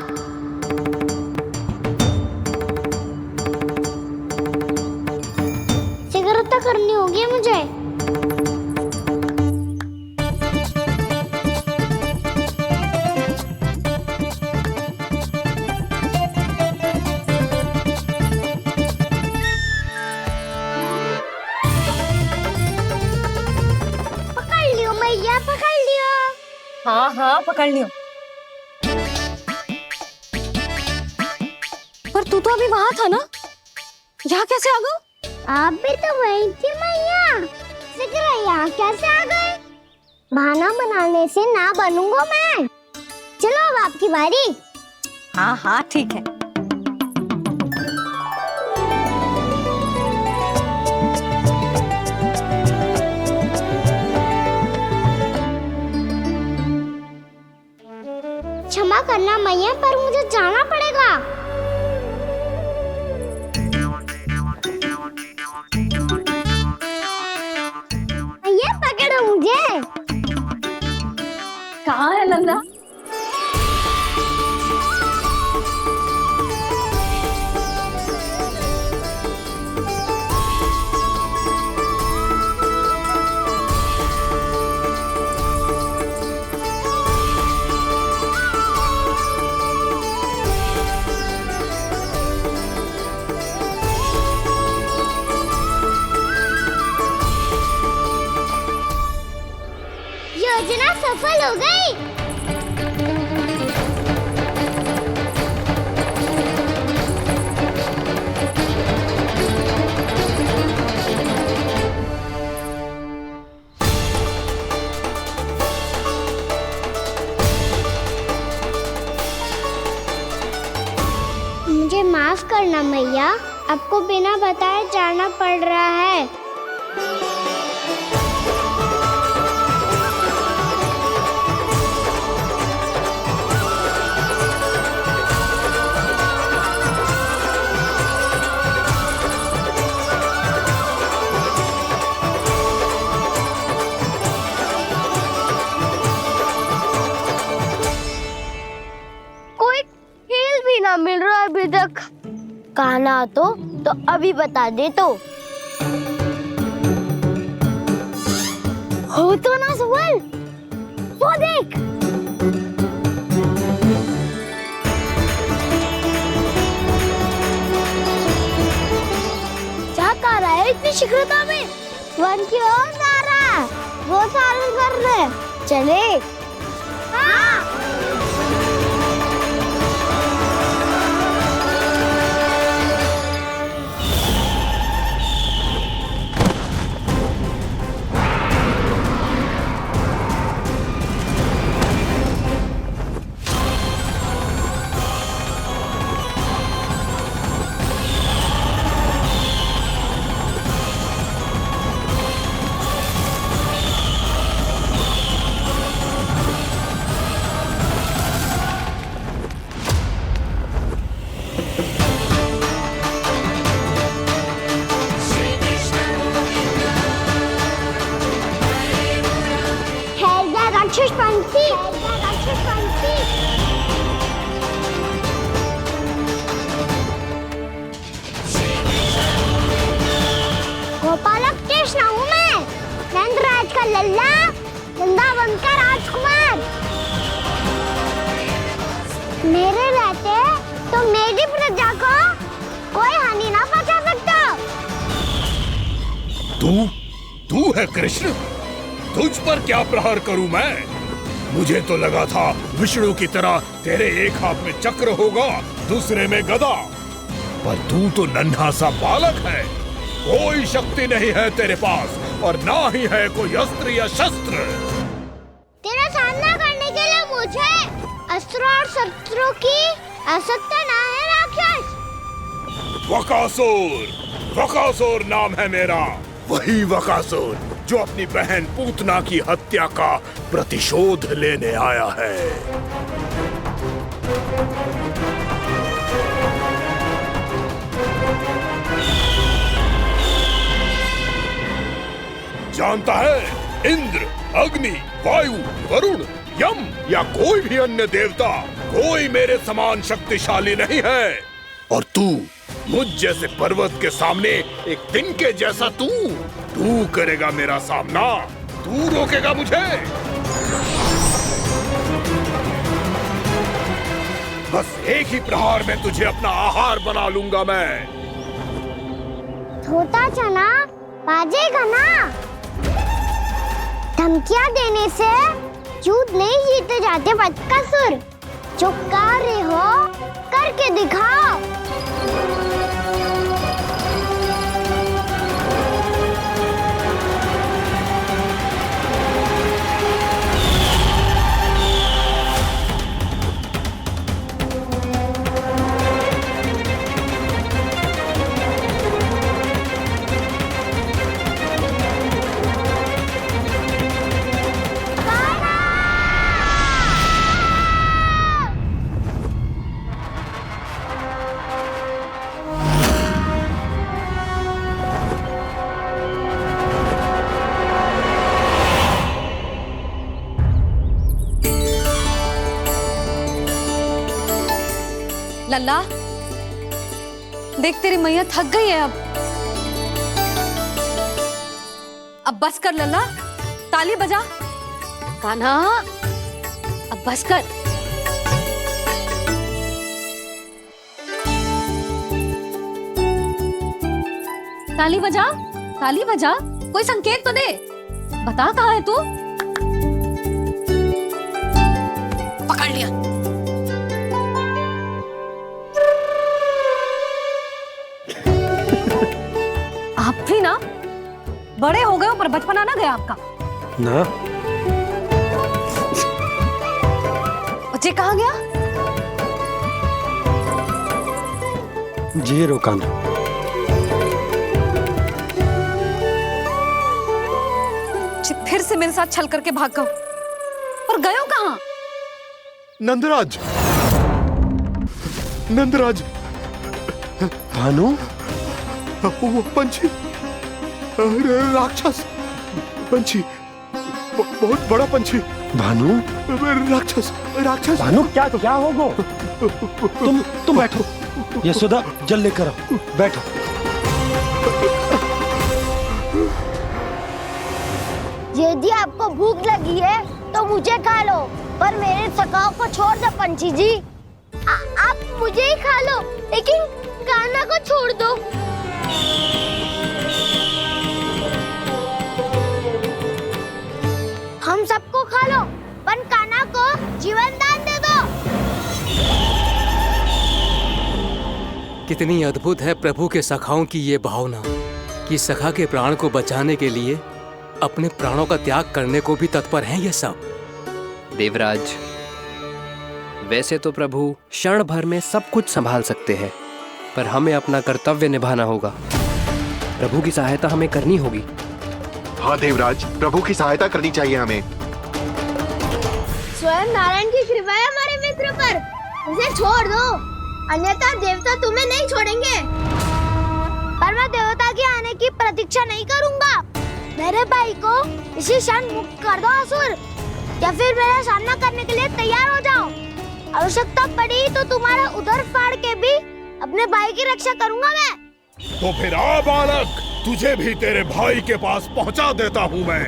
सिगरता करनी होगी मुझे। हाँ हाँ पकड़ लियो। पर तू तो अभी वहां था ना, यहाँ कैसे आ गया? आप भी तो वही थी मैया, सिकरा यहाँ कैसे आ गए? बहाना बनाने से ना बनूंगा मैं। चलो अब आपकी बारी। हाँ हाँ ठीक है। क्षमा करना मैया, पर मुझे जाना पड़ेगा। मैया पकड़ो मुझे। कहाँ है नंदा? योजना सफल हो गई। मुझे माफ करना मैया, आपको बिना बताए जाना पड़ रहा है। मिल रहा है अभी तक। कहना तो अभी बता दे तो। हो तो ना सवाल, वो देख। क्या कर रहा है इतनी शीघ्रता में? वन की ओर जा रहा है, वो सारे कर रहे। चले। हाँ। गोपालक कृष्ण हूँ मैं, नंदराज का लल्ला, वृंदावन का राजकुमार। मेरे रहते तो मेरी प्रजा को कोई हानि ना पहुंचा सकता। तू है कृष्ण? तुझ पर क्या प्रहार करूं मैं? मुझे तो लगा था विष्णु की तरह तेरे एक हाथ में चक्र होगा, दूसरे में गदा, पर तू तो नन्हा सा बालक है। कोई शक्ति नहीं है तेरे पास और ना ही है कोई अस्त्र या शस्त्र। तेरा सामना करने के लिए मुझे अस्त्रों और शस्त्रों की आवश्यकता ना है राक्षस। वकासुर नाम है मेरा, वही वकासुर जो अपनी बहन पूतना की हत्या का प्रतिशोध लेने आया है। जानता है, इंद्र अग्नि, वायु, वरुण, यम या कोई भी अन्य देवता, कोई मेरे समान शक्तिशाली नहीं है। और तू, मुझ जैसे पर्वत के सामने एक तिनके जैसा तू करेगा मेरा सामना? तू रोकेगा मुझे? बस एक ही प्रहार में तुझे अपना आहार बना लूंगा मैं। छोटा चना बाजेगा ना? धमकियां देने से युद्ध नहीं जीते जाते बदकसूर। जो कार्य हो करके दिखाओ। लल्ला, देख तेरी मैया थक गई है अब बस कर लल्ला, ताली बजा। कान्हा, अब बस कर। ताली बजा, ताली बजा, कोई संकेत तो दे। बता कहाँ है तू? पकड़ लिया। आप भी ना बड़े हो गए हो, पर बचपना ना गया आपका ना। बच्चे कहाँ गया? जी रोकाना। फिर से मेरे साथ छल करके भाग गए, और गए हो कहाँ? नंदराज, नंदराज। भानु, वो पंछी, राक्षस पंछी, बहुत बड़ा पंछी। भानु, राक्षस, राक्षस। भानु, क्या क्या होगा? तुम बैठो। यशोदा, जल लेकर आओ, बैठो। यदि आपको भूख लगी है तो मुझे खा लो, पर मेरे सखाओं को छोड़ दो पंछी जी। आप मुझे ही खा लो, लेकिन कान्हा को छोड़ दो। हम सबको खा लो, पर कान्हा को जीवन दान दे दो। कितनी अद्भुत है प्रभु के सखाओं की ये भावना कि सखा के प्राण को बचाने के लिए अपने प्राणों का त्याग करने को भी तत्पर हैं ये सब। देवराज, वैसे तो प्रभु क्षण भर में सब कुछ संभाल सकते हैं, पर हमें अपना कर्तव्य निभाना होगा। प्रभु की सहायता हमें करनी होगी। हाँ देवराज, प्रभु की सहायता करनी चाहिए हमें। स्वयं नारायण की कृपा है हमारे मित्र पर, उसे छोड़ दो, अन्यथा देवता तुम्हें नहीं छोड़ेंगे। पर मैं देवता के आने की प्रतीक्षा नहीं करूंगा। मेरे भाई को इसी क्षण मुक्त कर दो असुर, या फिर मेरा सामना करने के लिए तैयार हो जाओ। आवश्यकता पड़ी तो तुम्हारा उदर फाड़ के भी अपने भाई की रक्षा करूंगा मैं। तो फिर आ बालक, तुझे भी तेरे भाई के पास पहुंचा देता हूँ मैं।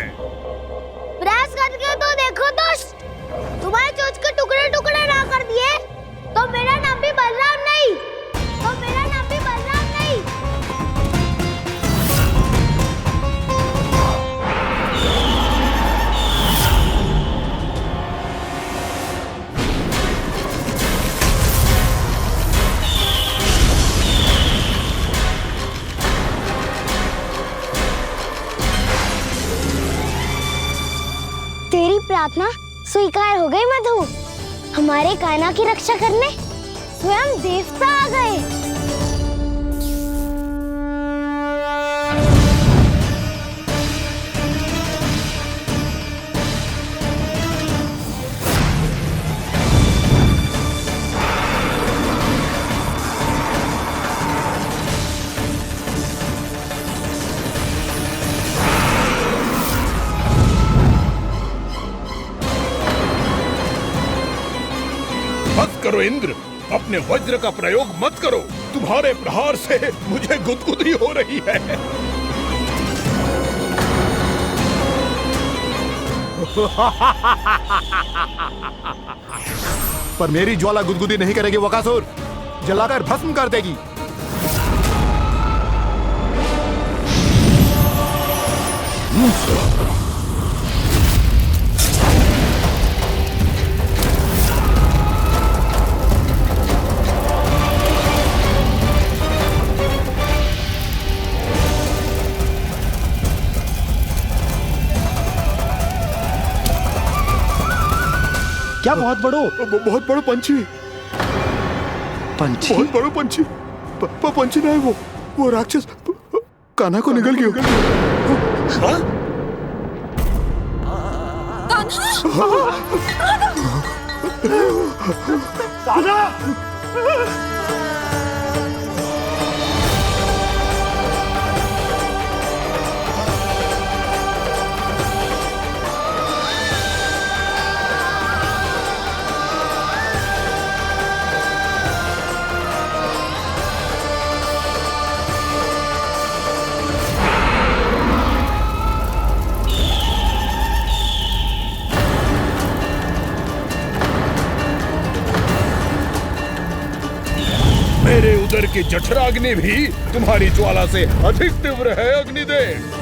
प्रयास करके तो देखो दोस्त, तुम्हारे चोंच के टुकड़े टुकड़े ना कर दिए तो मेरा नाम भी बलराम नहीं, तो मेरा नाम भी बलराम नहीं। तेरी प्रार्थना स्वीकार हो गई मधु। हमारे कान्हा की रक्षा करने स्वयं देवता आ गए। बस करो इंद्र, अपने वज्र का प्रयोग मत करो। तुम्हारे प्रहार से मुझे गुदगुदी हो रही है। पर मेरी ज्वाला गुदगुदी नहीं करेगी बकासुर, जलाकर भस्म कर देगी। क्या बहुत बड़ो? बहुत बड़ो पंछी। पंछी? बहुत बड़ो पंछी। पंछी ना है वो राक्षस कान्हा को निगल गया। हाँ? कान्हा! मेरे उदर की जठराग्नि भी तुम्हारी ज्वाला से अधिक तीव्र है अग्निदेव।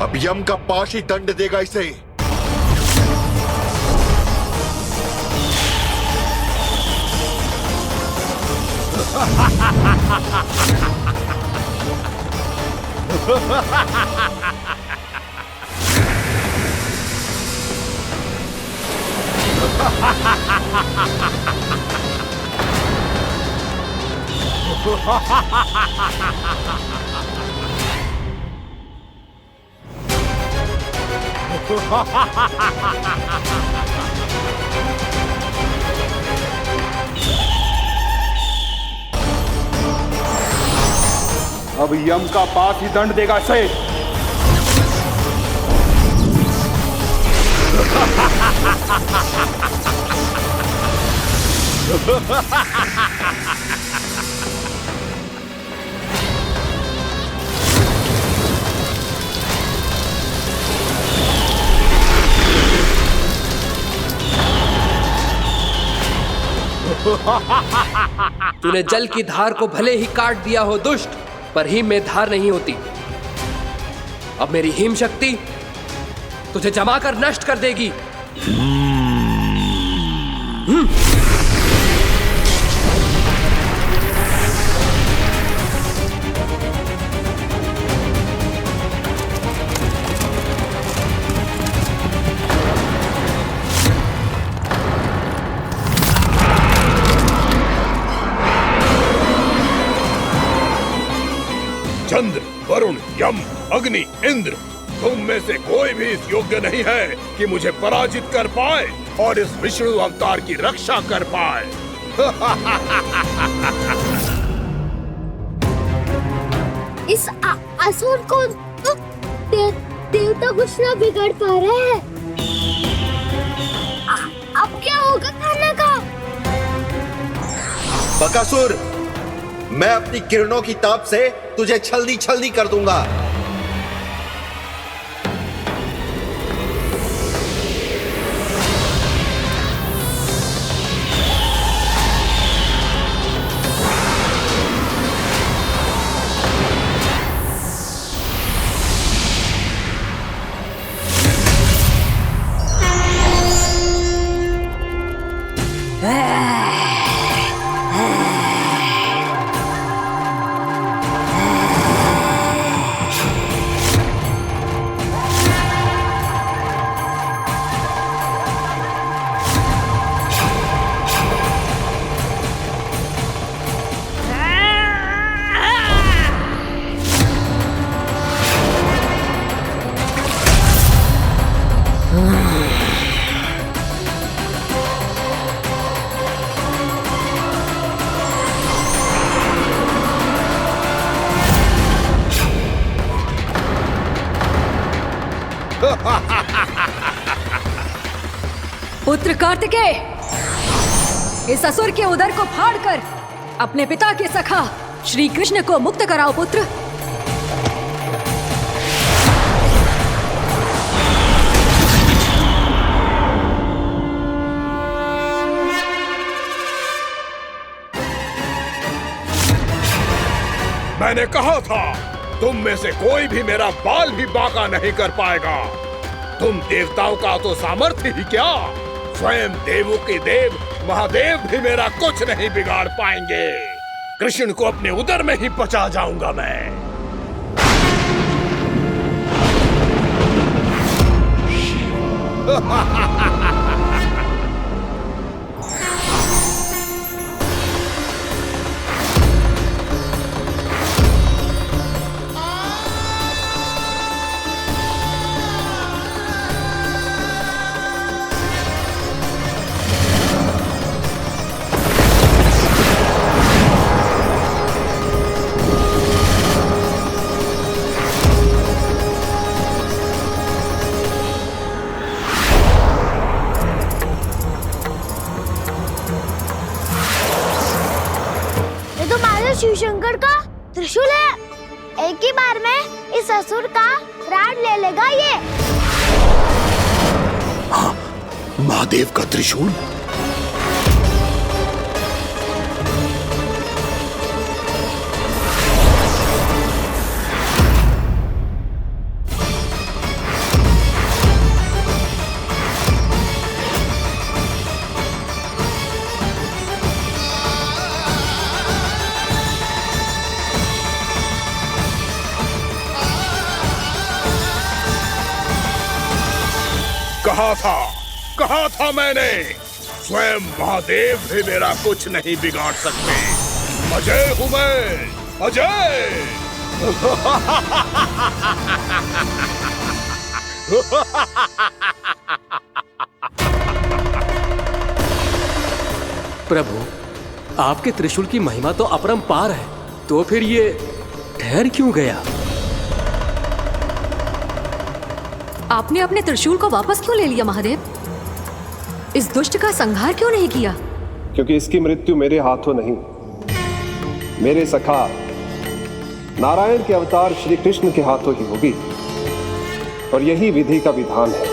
अब यम का पाश ही दंड देगा इसे। अब यम का पास ही दंड देगा इसे। तूने जल की धार को भले ही काट दिया हो दुष्ट, पर हिम में धार नहीं होती। अब मेरी हिम शक्ति तुझे जमाकर नष्ट कर देगी। चंद्र, वरुण, यम, अग्नि, इंद्र, तुम में से कोई भी इस योग्य नहीं है कि मुझे पराजित कर पाए और इस विष्णु अवतार की रक्षा कर पाए। इस असुर को देवता कुछ ना बिगड़ पा रहे हैं। अब क्या होगा खाना का? बकासुर, मैं अपनी किरणों की ताप से तुझे छलनी छलनी कर दूंगा। पुत्र कार्तिकेय, इस असुर के उदर को फाड़कर अपने पिता के सखा श्री कृष्ण को मुक्त कराओ पुत्र। मैंने कहा था तुम में से कोई भी मेरा बाल भी बांका नहीं कर पाएगा। तुम देवताओं का तो सामर्थ्य ही क्या, स्वयं देवों के देव महादेव भी मेरा कुछ नहीं बिगाड़ पाएंगे। कृष्ण को अपने उदर में ही पचा जाऊंगा मैं। शिव शंकर का त्रिशूल है। एक ही बार में इस असुर का प्राण ले लेगा ये। हाँ, महादेव का त्रिशूल। कहा था मैंने, स्वयं महादेव भी मेरा कुछ नहीं बिगाड़ सकते। अजय हूं मैं, अजय। प्रभु, आपके त्रिशूल की महिमा तो अपरंपार है, तो फिर ये ठहर क्यों गया? आपने अपने त्रिशूल को वापस क्यों ले लिया महादेव? इस दुष्ट का संहार क्यों नहीं किया? क्योंकि इसकी मृत्यु मेरे हाथों नहीं, मेरे सखा नारायण के अवतार श्री कृष्ण के हाथों ही होगी, और यही विधि का विधान है।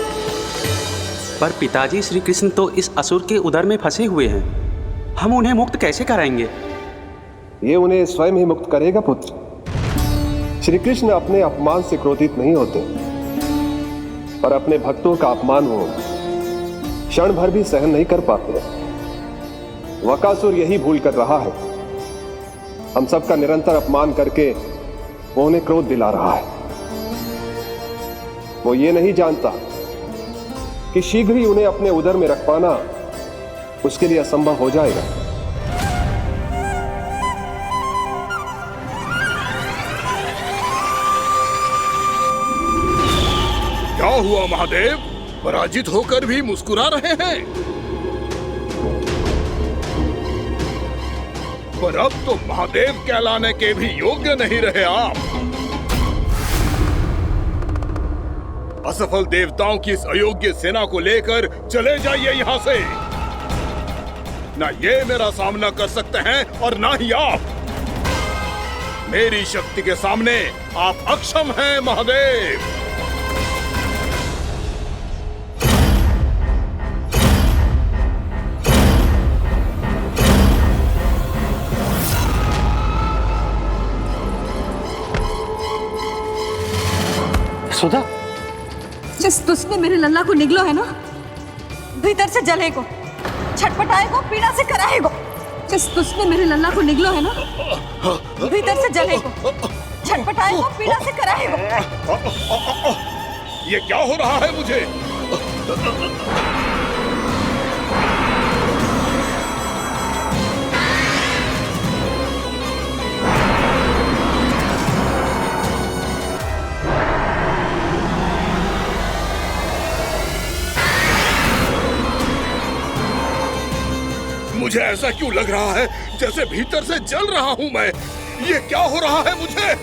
पर पिताजी, श्री कृष्ण तो इस असुर के उदर में फंसे हुए हैं, हम उन्हें मुक्त कैसे कराएंगे? ये उन्हें स्वयं ही मुक्त करेगा पुत्र। श्री कृष्ण अपने अपमान से क्रोधित नहीं होते, पर अपने भक्तों का अपमान वो क्षण भर भी सहन नहीं कर पाते। वकासुर यही भूल कर रहा है, हम सबका निरंतर अपमान करके वो उन्हें क्रोध दिला रहा है। वो ये नहीं जानता कि शीघ्र ही उन्हें अपने उदर में रख पाना उसके लिए असंभव हो जाएगा। क्या हुआ महादेव, पराजित होकर भी मुस्कुरा रहे हैं? पर अब तो महादेव कहलाने के भी योग्य नहीं रहे आप। असफल देवताओं की इस अयोग्य सेना को लेकर चले जाइए यहाँ से। ना ये मेरा सामना कर सकते हैं और ना ही आप। मेरी शक्ति के सामने आप अक्षम हैं महादेव। सुधा, जिस दुष्ट ने मेरे लल्ला को निगलो है ना, भीतर से जलेगो, छटपटाएगो, पीड़ा से कराएगो। जिस दुष्ट ने मेरे लल्ला को निगलो है ना, भीतर से जलेगो, छटपटाएगो, पीड़ा से कराएगो। ये क्या हो रहा है मुझे? मुझे ऐसा क्यों लग रहा है जैसे भीतर से जल रहा हूं मैं। ये क्या हो रहा है मुझे?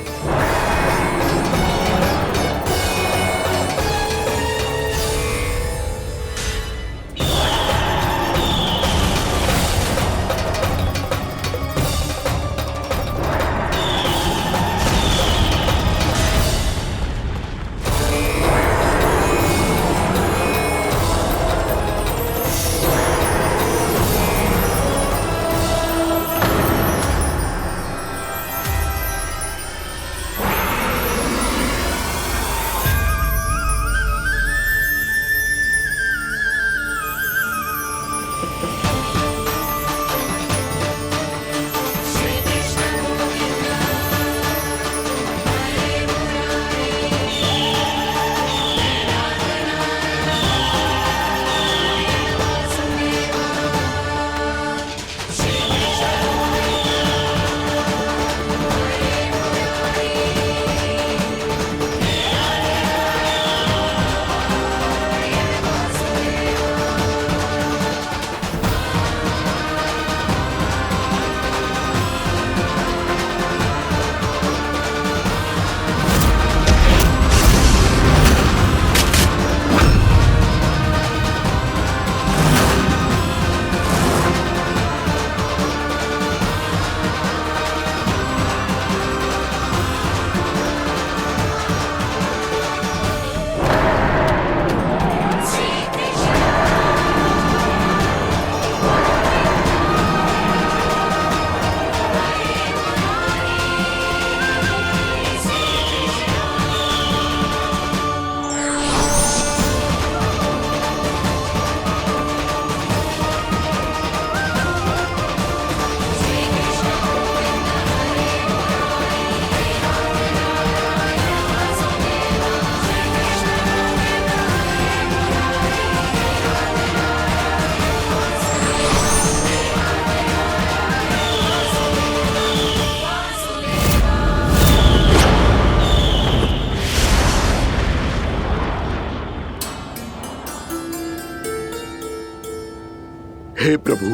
हे प्रभु,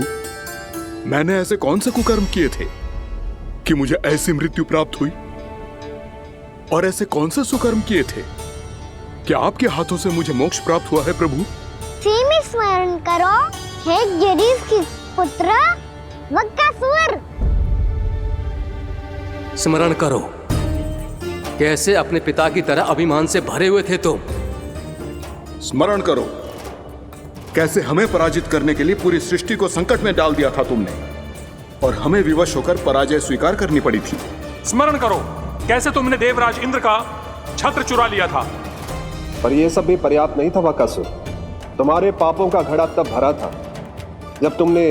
मैंने ऐसे कौन से कुकर्म किए थे कि मुझे ऐसी मृत्यु प्राप्त हुई? और ऐसे कौन से सुकर्म किए थे कि आपके हाथों से मुझे मोक्ष प्राप्त हुआ है प्रभु? में स्मरण करो, हे जरीफ की पुत्र वक्कासुर। स्मरण करो, कैसे अपने पिता की तरह अभिमान से भरे हुए थे तुम। स्मरण करो, कैसे हमें पराजित करने के लिए पूरी सृष्टि को संकट में डाल दिया था तुमने, और हमें विवश होकर पराजय स्वीकार करनी पड़ी थी। स्मरण करो, कैसे तुमने देवराज इंद्र का छत्र चुरा लिया था। पर यह सब भी पर्याप्त नहीं था वक्कासुर। तुम्हारे पापों का घड़ा तब भरा था जब तुमने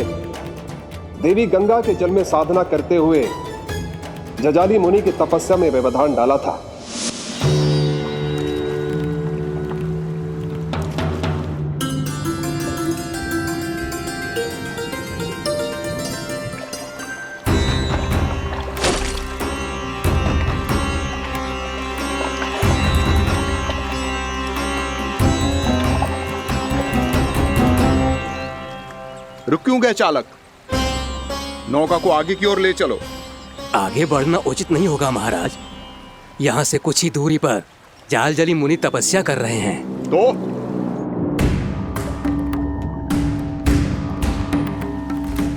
देवी गंगा के जल में साधना करते हुए जजाली मुनि की तपस्या में व्यवधान डाला था। रुक क्यों गए चालक? नौका को आगे की ओर ले चलो। आगे बढ़ना उचित नहीं होगा महाराज। यहाँ से कुछ ही दूरी पर जालजली मुनि तपस्या कर रहे हैं। तो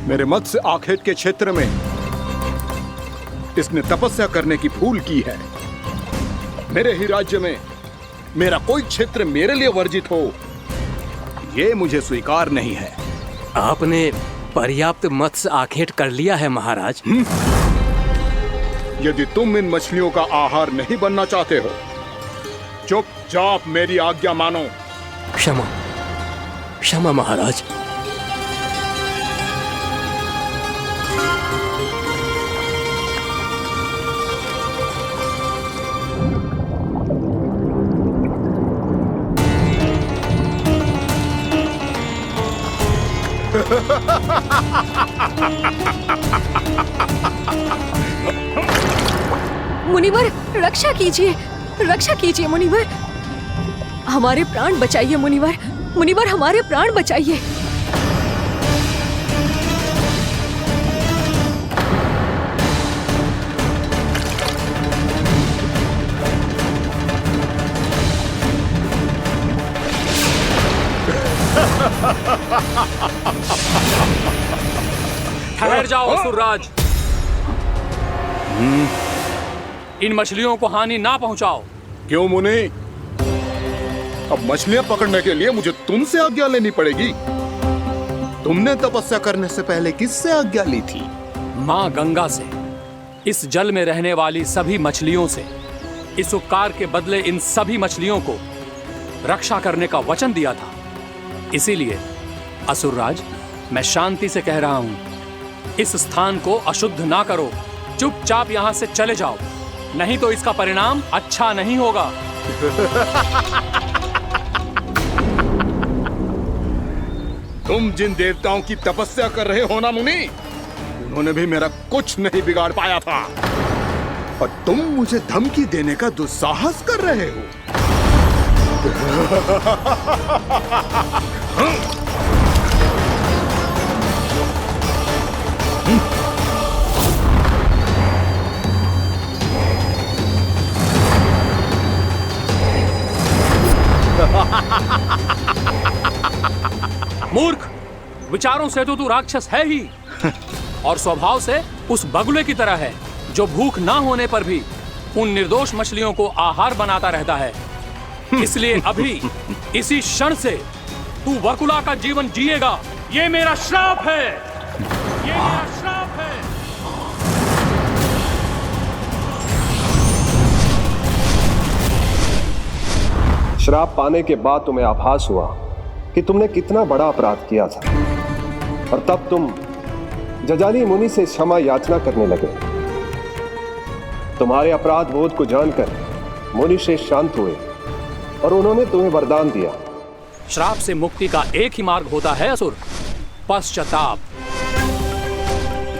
मेरे मत्स्य आखेट के क्षेत्र में इसने तपस्या करने की भूल की है। मेरे ही राज्य में मेरा कोई क्षेत्र मेरे लिए वर्जित हो, यह मुझे स्वीकार नहीं है। आपने पर्याप्त मत्स्य आखेट कर लिया है महाराज। यदि तुम इन मछलियों का आहार नहीं बनना चाहते हो, चुपचाप मेरी आज्ञा मानो। क्षमा, क्षमा महाराज। मुनिवर, रक्षा कीजिए, रक्षा कीजिए मुनिवर, हमारे प्राण बचाइए मुनिवर, मुनिवर हमारे प्राण बचाइए। ठहर जाओ असुरराज, इन मछलियों को हानि ना पहुंचाओ। क्यों मुनि? अब मछलियां पकड़ने के लिए मुझे तुमसे आज्ञा लेनी पड़ेगी। तुमने तपस्या करने से पहले किससे आज्ञा ली थी? मां गंगा से, इस जल में रहने वाली सभी मछलियों से। इस उपकार के बदले इन सभी मछलियों को रक्षा करने का वचन दिया था। इसीलिए असुरराज, मैं शांति से कह रहा हूं, इस स्थान को अशुद्ध ना करो। चुपचाप यहां से चले जाओ, नहीं तो इसका परिणाम अच्छा नहीं होगा। तुम जिन देवताओं की तपस्या कर रहे हो ना मुनि, उन्होंने भी मेरा कुछ नहीं बिगाड़ पाया था, और तुम मुझे धमकी देने का दुस्साहस कर रहे हो। मूर्ख, विचारों से तो तू राक्षस है ही, और स्वभाव से उस बगुले की तरह है जो भूख ना होने पर भी उन निर्दोष मछलियों को आहार बनाता रहता है। इसलिए अभी इसी क्षण से तू वकुला का जीवन जिएगा। ये मेरा श्राप है, ये मेरा श्राप है। श्राप पाने के बाद तुम्हें आभास हुआ कि तुमने कितना बड़ा अपराध किया था, और तब तुम जजाली मुनि से क्षमा याचना करने लगे। तुम्हारे अपराध बोध को जानकर मुनि से शांत हुए और उन्होंने तुम्हें वरदान दिया। श्राप से मुक्ति का एक ही मार्ग होता है असुर, पश्चाताप।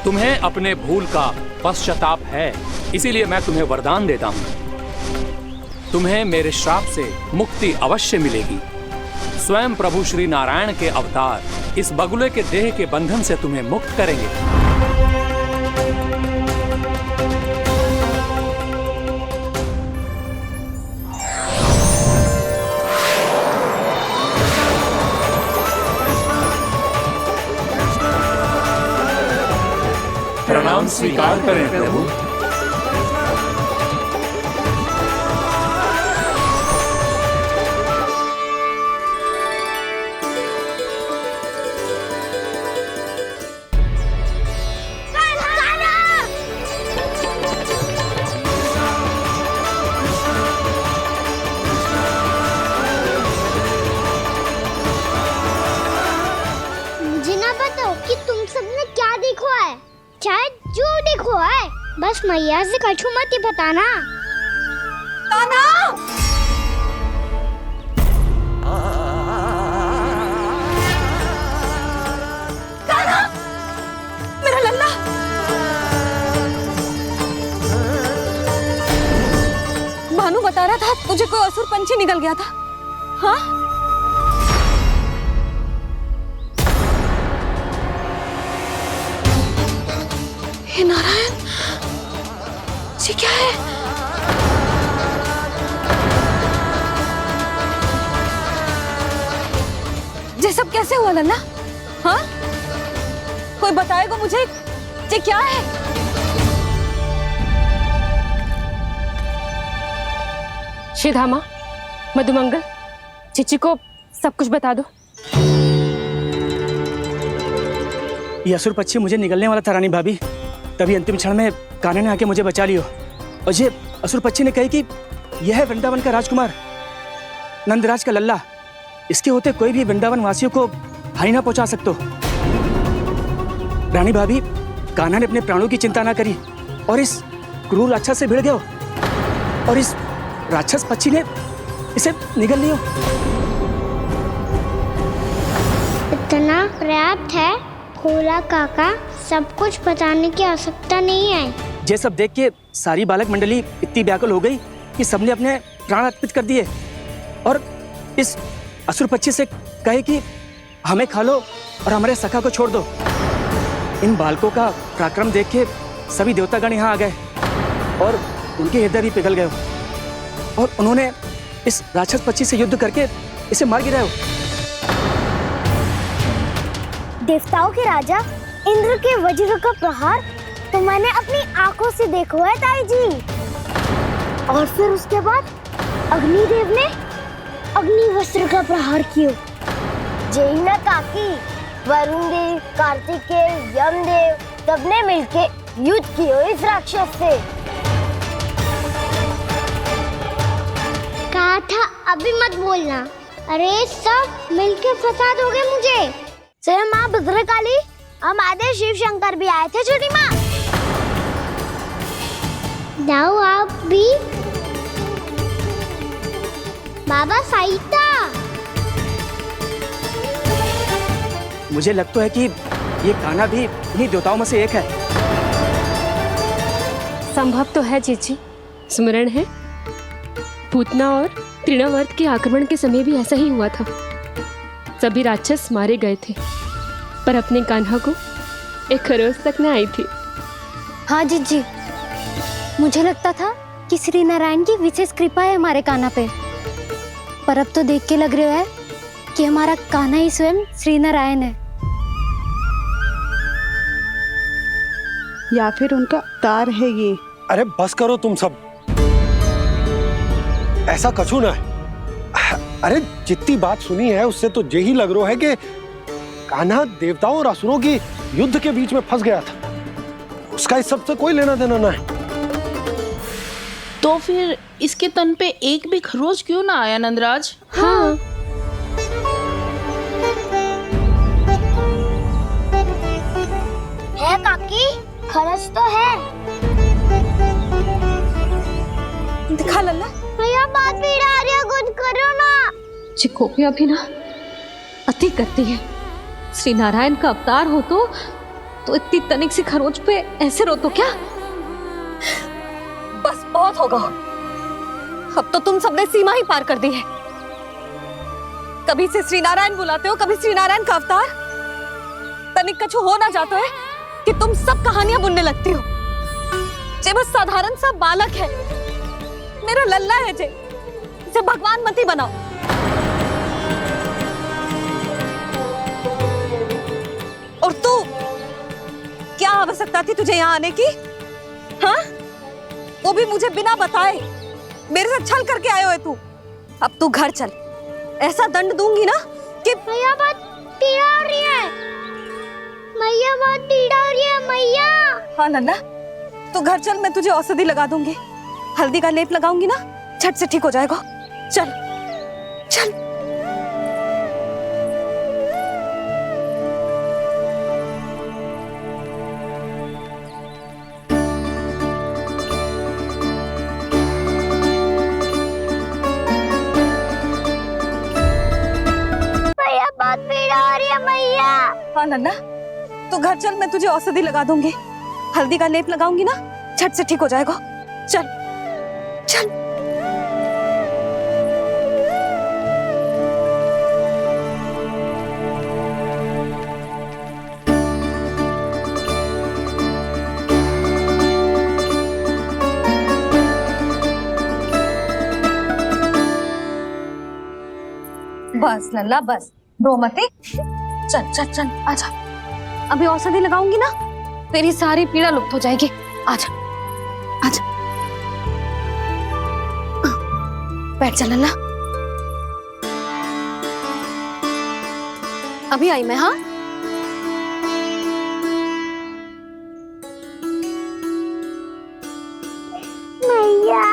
तुम्हें अपने भूल का पश्चाताप है, इसीलिए मैं तुम्हें वरदान देता हूं। तुम्हें मेरे श्राप से मुक्ति अवश्य मिलेगी। स्वयं प्रभु श्री नारायण के अवतार इस बगुले के देह के बंधन से तुम्हें मुक्त करेंगे। प्रणाम स्वीकार करें प्रभु। मुझे ना बताओ कि तुम सबने क्या देखा है, चाहे जो देखो है, बस मैया से कछु मत ही बताना। कान्हा! कान्हा! मेरा लल्ला! भानु बता रहा था तुझे कोई असुर पंछी निकल गया था। हाँ? हे नारायण, ये क्या है? ये सब कैसे हुआ लल्ला? हाँ? कोई बताएगा मुझे ये क्या है? श्रीधामा, मधुमंगल, चिची को सब कुछ बता दो। ये असुर पक्षी मुझे निगलने वाला था रानी भाभी, तभी अंतिम क्षण में कान्हा ने आके मुझे बचा लियो। और ये असुर पक्षी ने कही कि यह है वृंदावन का राजकुमार, नंदराज का लल्ला। इसके होते कोई भी वृंदावन वासियों को हानि ना पहुंचा सकते। रानी भाभी, कान्हा ने अपने प्राणों की चिंता ना करी और इस क्रूर राक्षस से भिड़ गयो और इस राक्षस पक्षी ने इसे निगल लियो। इतना पर्याप्त है भोला काका, सब कुछ बताने की आवश्यकता नहीं है। ये सब देख के सारी बालक मंडली इतनी व्याकुल हो गई कि सबने अपने प्राण अर्पित कर दिए और इस असुर पक्षी से कहे कि हमें खा लो और हमारे सखा को छोड़ दो। इन बालकों का पराक्रम देख के सभी देवतागण यहाँ आ गए और उनके हृदय भी पिघल गए और उन्होंने इस राक्षस पक्षी से युद्ध करके इसे मार गिराया। देवताओं के राजा इंद्र के वज्र का प्रहार तो मैंने अपनी आंखों से देखा है ताई जी। और फिर उसके बाद अग्निदेव ने अग्निवस्त्र का प्रहार किया। जय ना काकी, वरुण देव, कार्तिकेय, यमदेव सबने मिलके युद्ध किया इस राक्षस से। कहा था अभी मत बोलना। अरे सब मिलके फंसा दोगे मुझे। जय माँ भद्रकाली, हमारे शिव शंकर भी आए थे छोटी माँ। जाओ आप भी। बाबा साईता, मुझे लगता है कि ये कान्हा भी इन्हीं देवताओं में से एक है। संभव तो है चीची। स्मरण है पूतना और तृणावर्त के आक्रमण के समय भी ऐसा ही हुआ था। सभी राक्षस मारे गए थे पर अपने कान्हा को एक खरोच तक न आई थी। हाँ जीजी, मुझे लगता था कि श्री नारायण की विशेष कृपा है हमारे कान्हा पे, पर अब तो देख के लग रहा है कि हमारा कान्हा ही स्वयं श्री नारायण है। या फिर उनका अवतार है ये। अरे बस करो तुम सब, ऐसा कछु ना है। अरे जितनी बात सुनी है उससे तो यही लग रहा है कि कान्हा देवताओं और असुरों की युद्ध के बीच में फंस गया था। उसका इस सब से कोई लेना देना ना है। तो फिर इसके तन पे एक भी खरोच क्यों ना आया नंदराज? हाँ। है काकी, खरच तो है। दिखा लल्ला। भैया बात पीड़ा आ रही है, कुछ करो ना। चिकोपिया भी ना अति करती है। श्री नारायण का अवतार हो तो इतनी तनिक सी खरोच पे ऐसे रो तो क्या? बस बहुत होगा। अब तो तुम सबने सीमा ही पार कर दी है। कभी से श्री नारायण बुलाते हो, कभी श्री नारायण का अवतार। तनिक कछु हो ना जातो है कि तुम सब कहानियां बुनने लगती हो। जे बस साधारण सा बालक है, मेरा लल्ला है जे, इसे भगवान मती बनाओ। और तू, क्या आवश्यकता थी तुझे यहाँ आने की? हाँ, वो भी मुझे बिना बताए। मेरे से छल करके आए हो तू। अब तू घर चल, ऐसा दंड दूंगी ना कि मैया बहुत पीड़ा हो रही है, मैया बहुत पीड़ा हो रही है मैया। हाँ लल्ला, तू घर चल, मैं तुझे औषधि लगा दूंगी, हल्दी का लेप लगाऊंगी ना, झट से ठीक हो जाएगा। चल चल। मैया बहुत पीड़ा हो रही है मैया। हाँ लल्ला, तू घर चल, मैं तुझे औषधि लगा दूंगी, हल्दी का लेप लगाऊंगी ना, झट से ठीक हो जाएगा। चल चल। बस लल्ला बस, रो मत। चल चल चल, आजा। अभी औषधि लगाऊंगी ना, तेरी सारी पीड़ा लुप्त हो जाएगी। आजा आजा, बैठ जा लल्ला। अभी आई मैं। हाँ, मैया।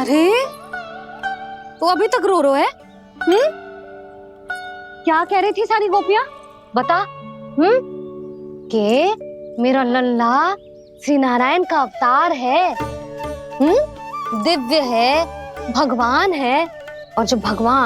अरे तो अभी तक रो है? क्या कह रही थी सारी गोपियां? बता। के मेरा लल्ला श्री नारायण का अवतार है, दिव्य है, भगवान है, और जो भगवान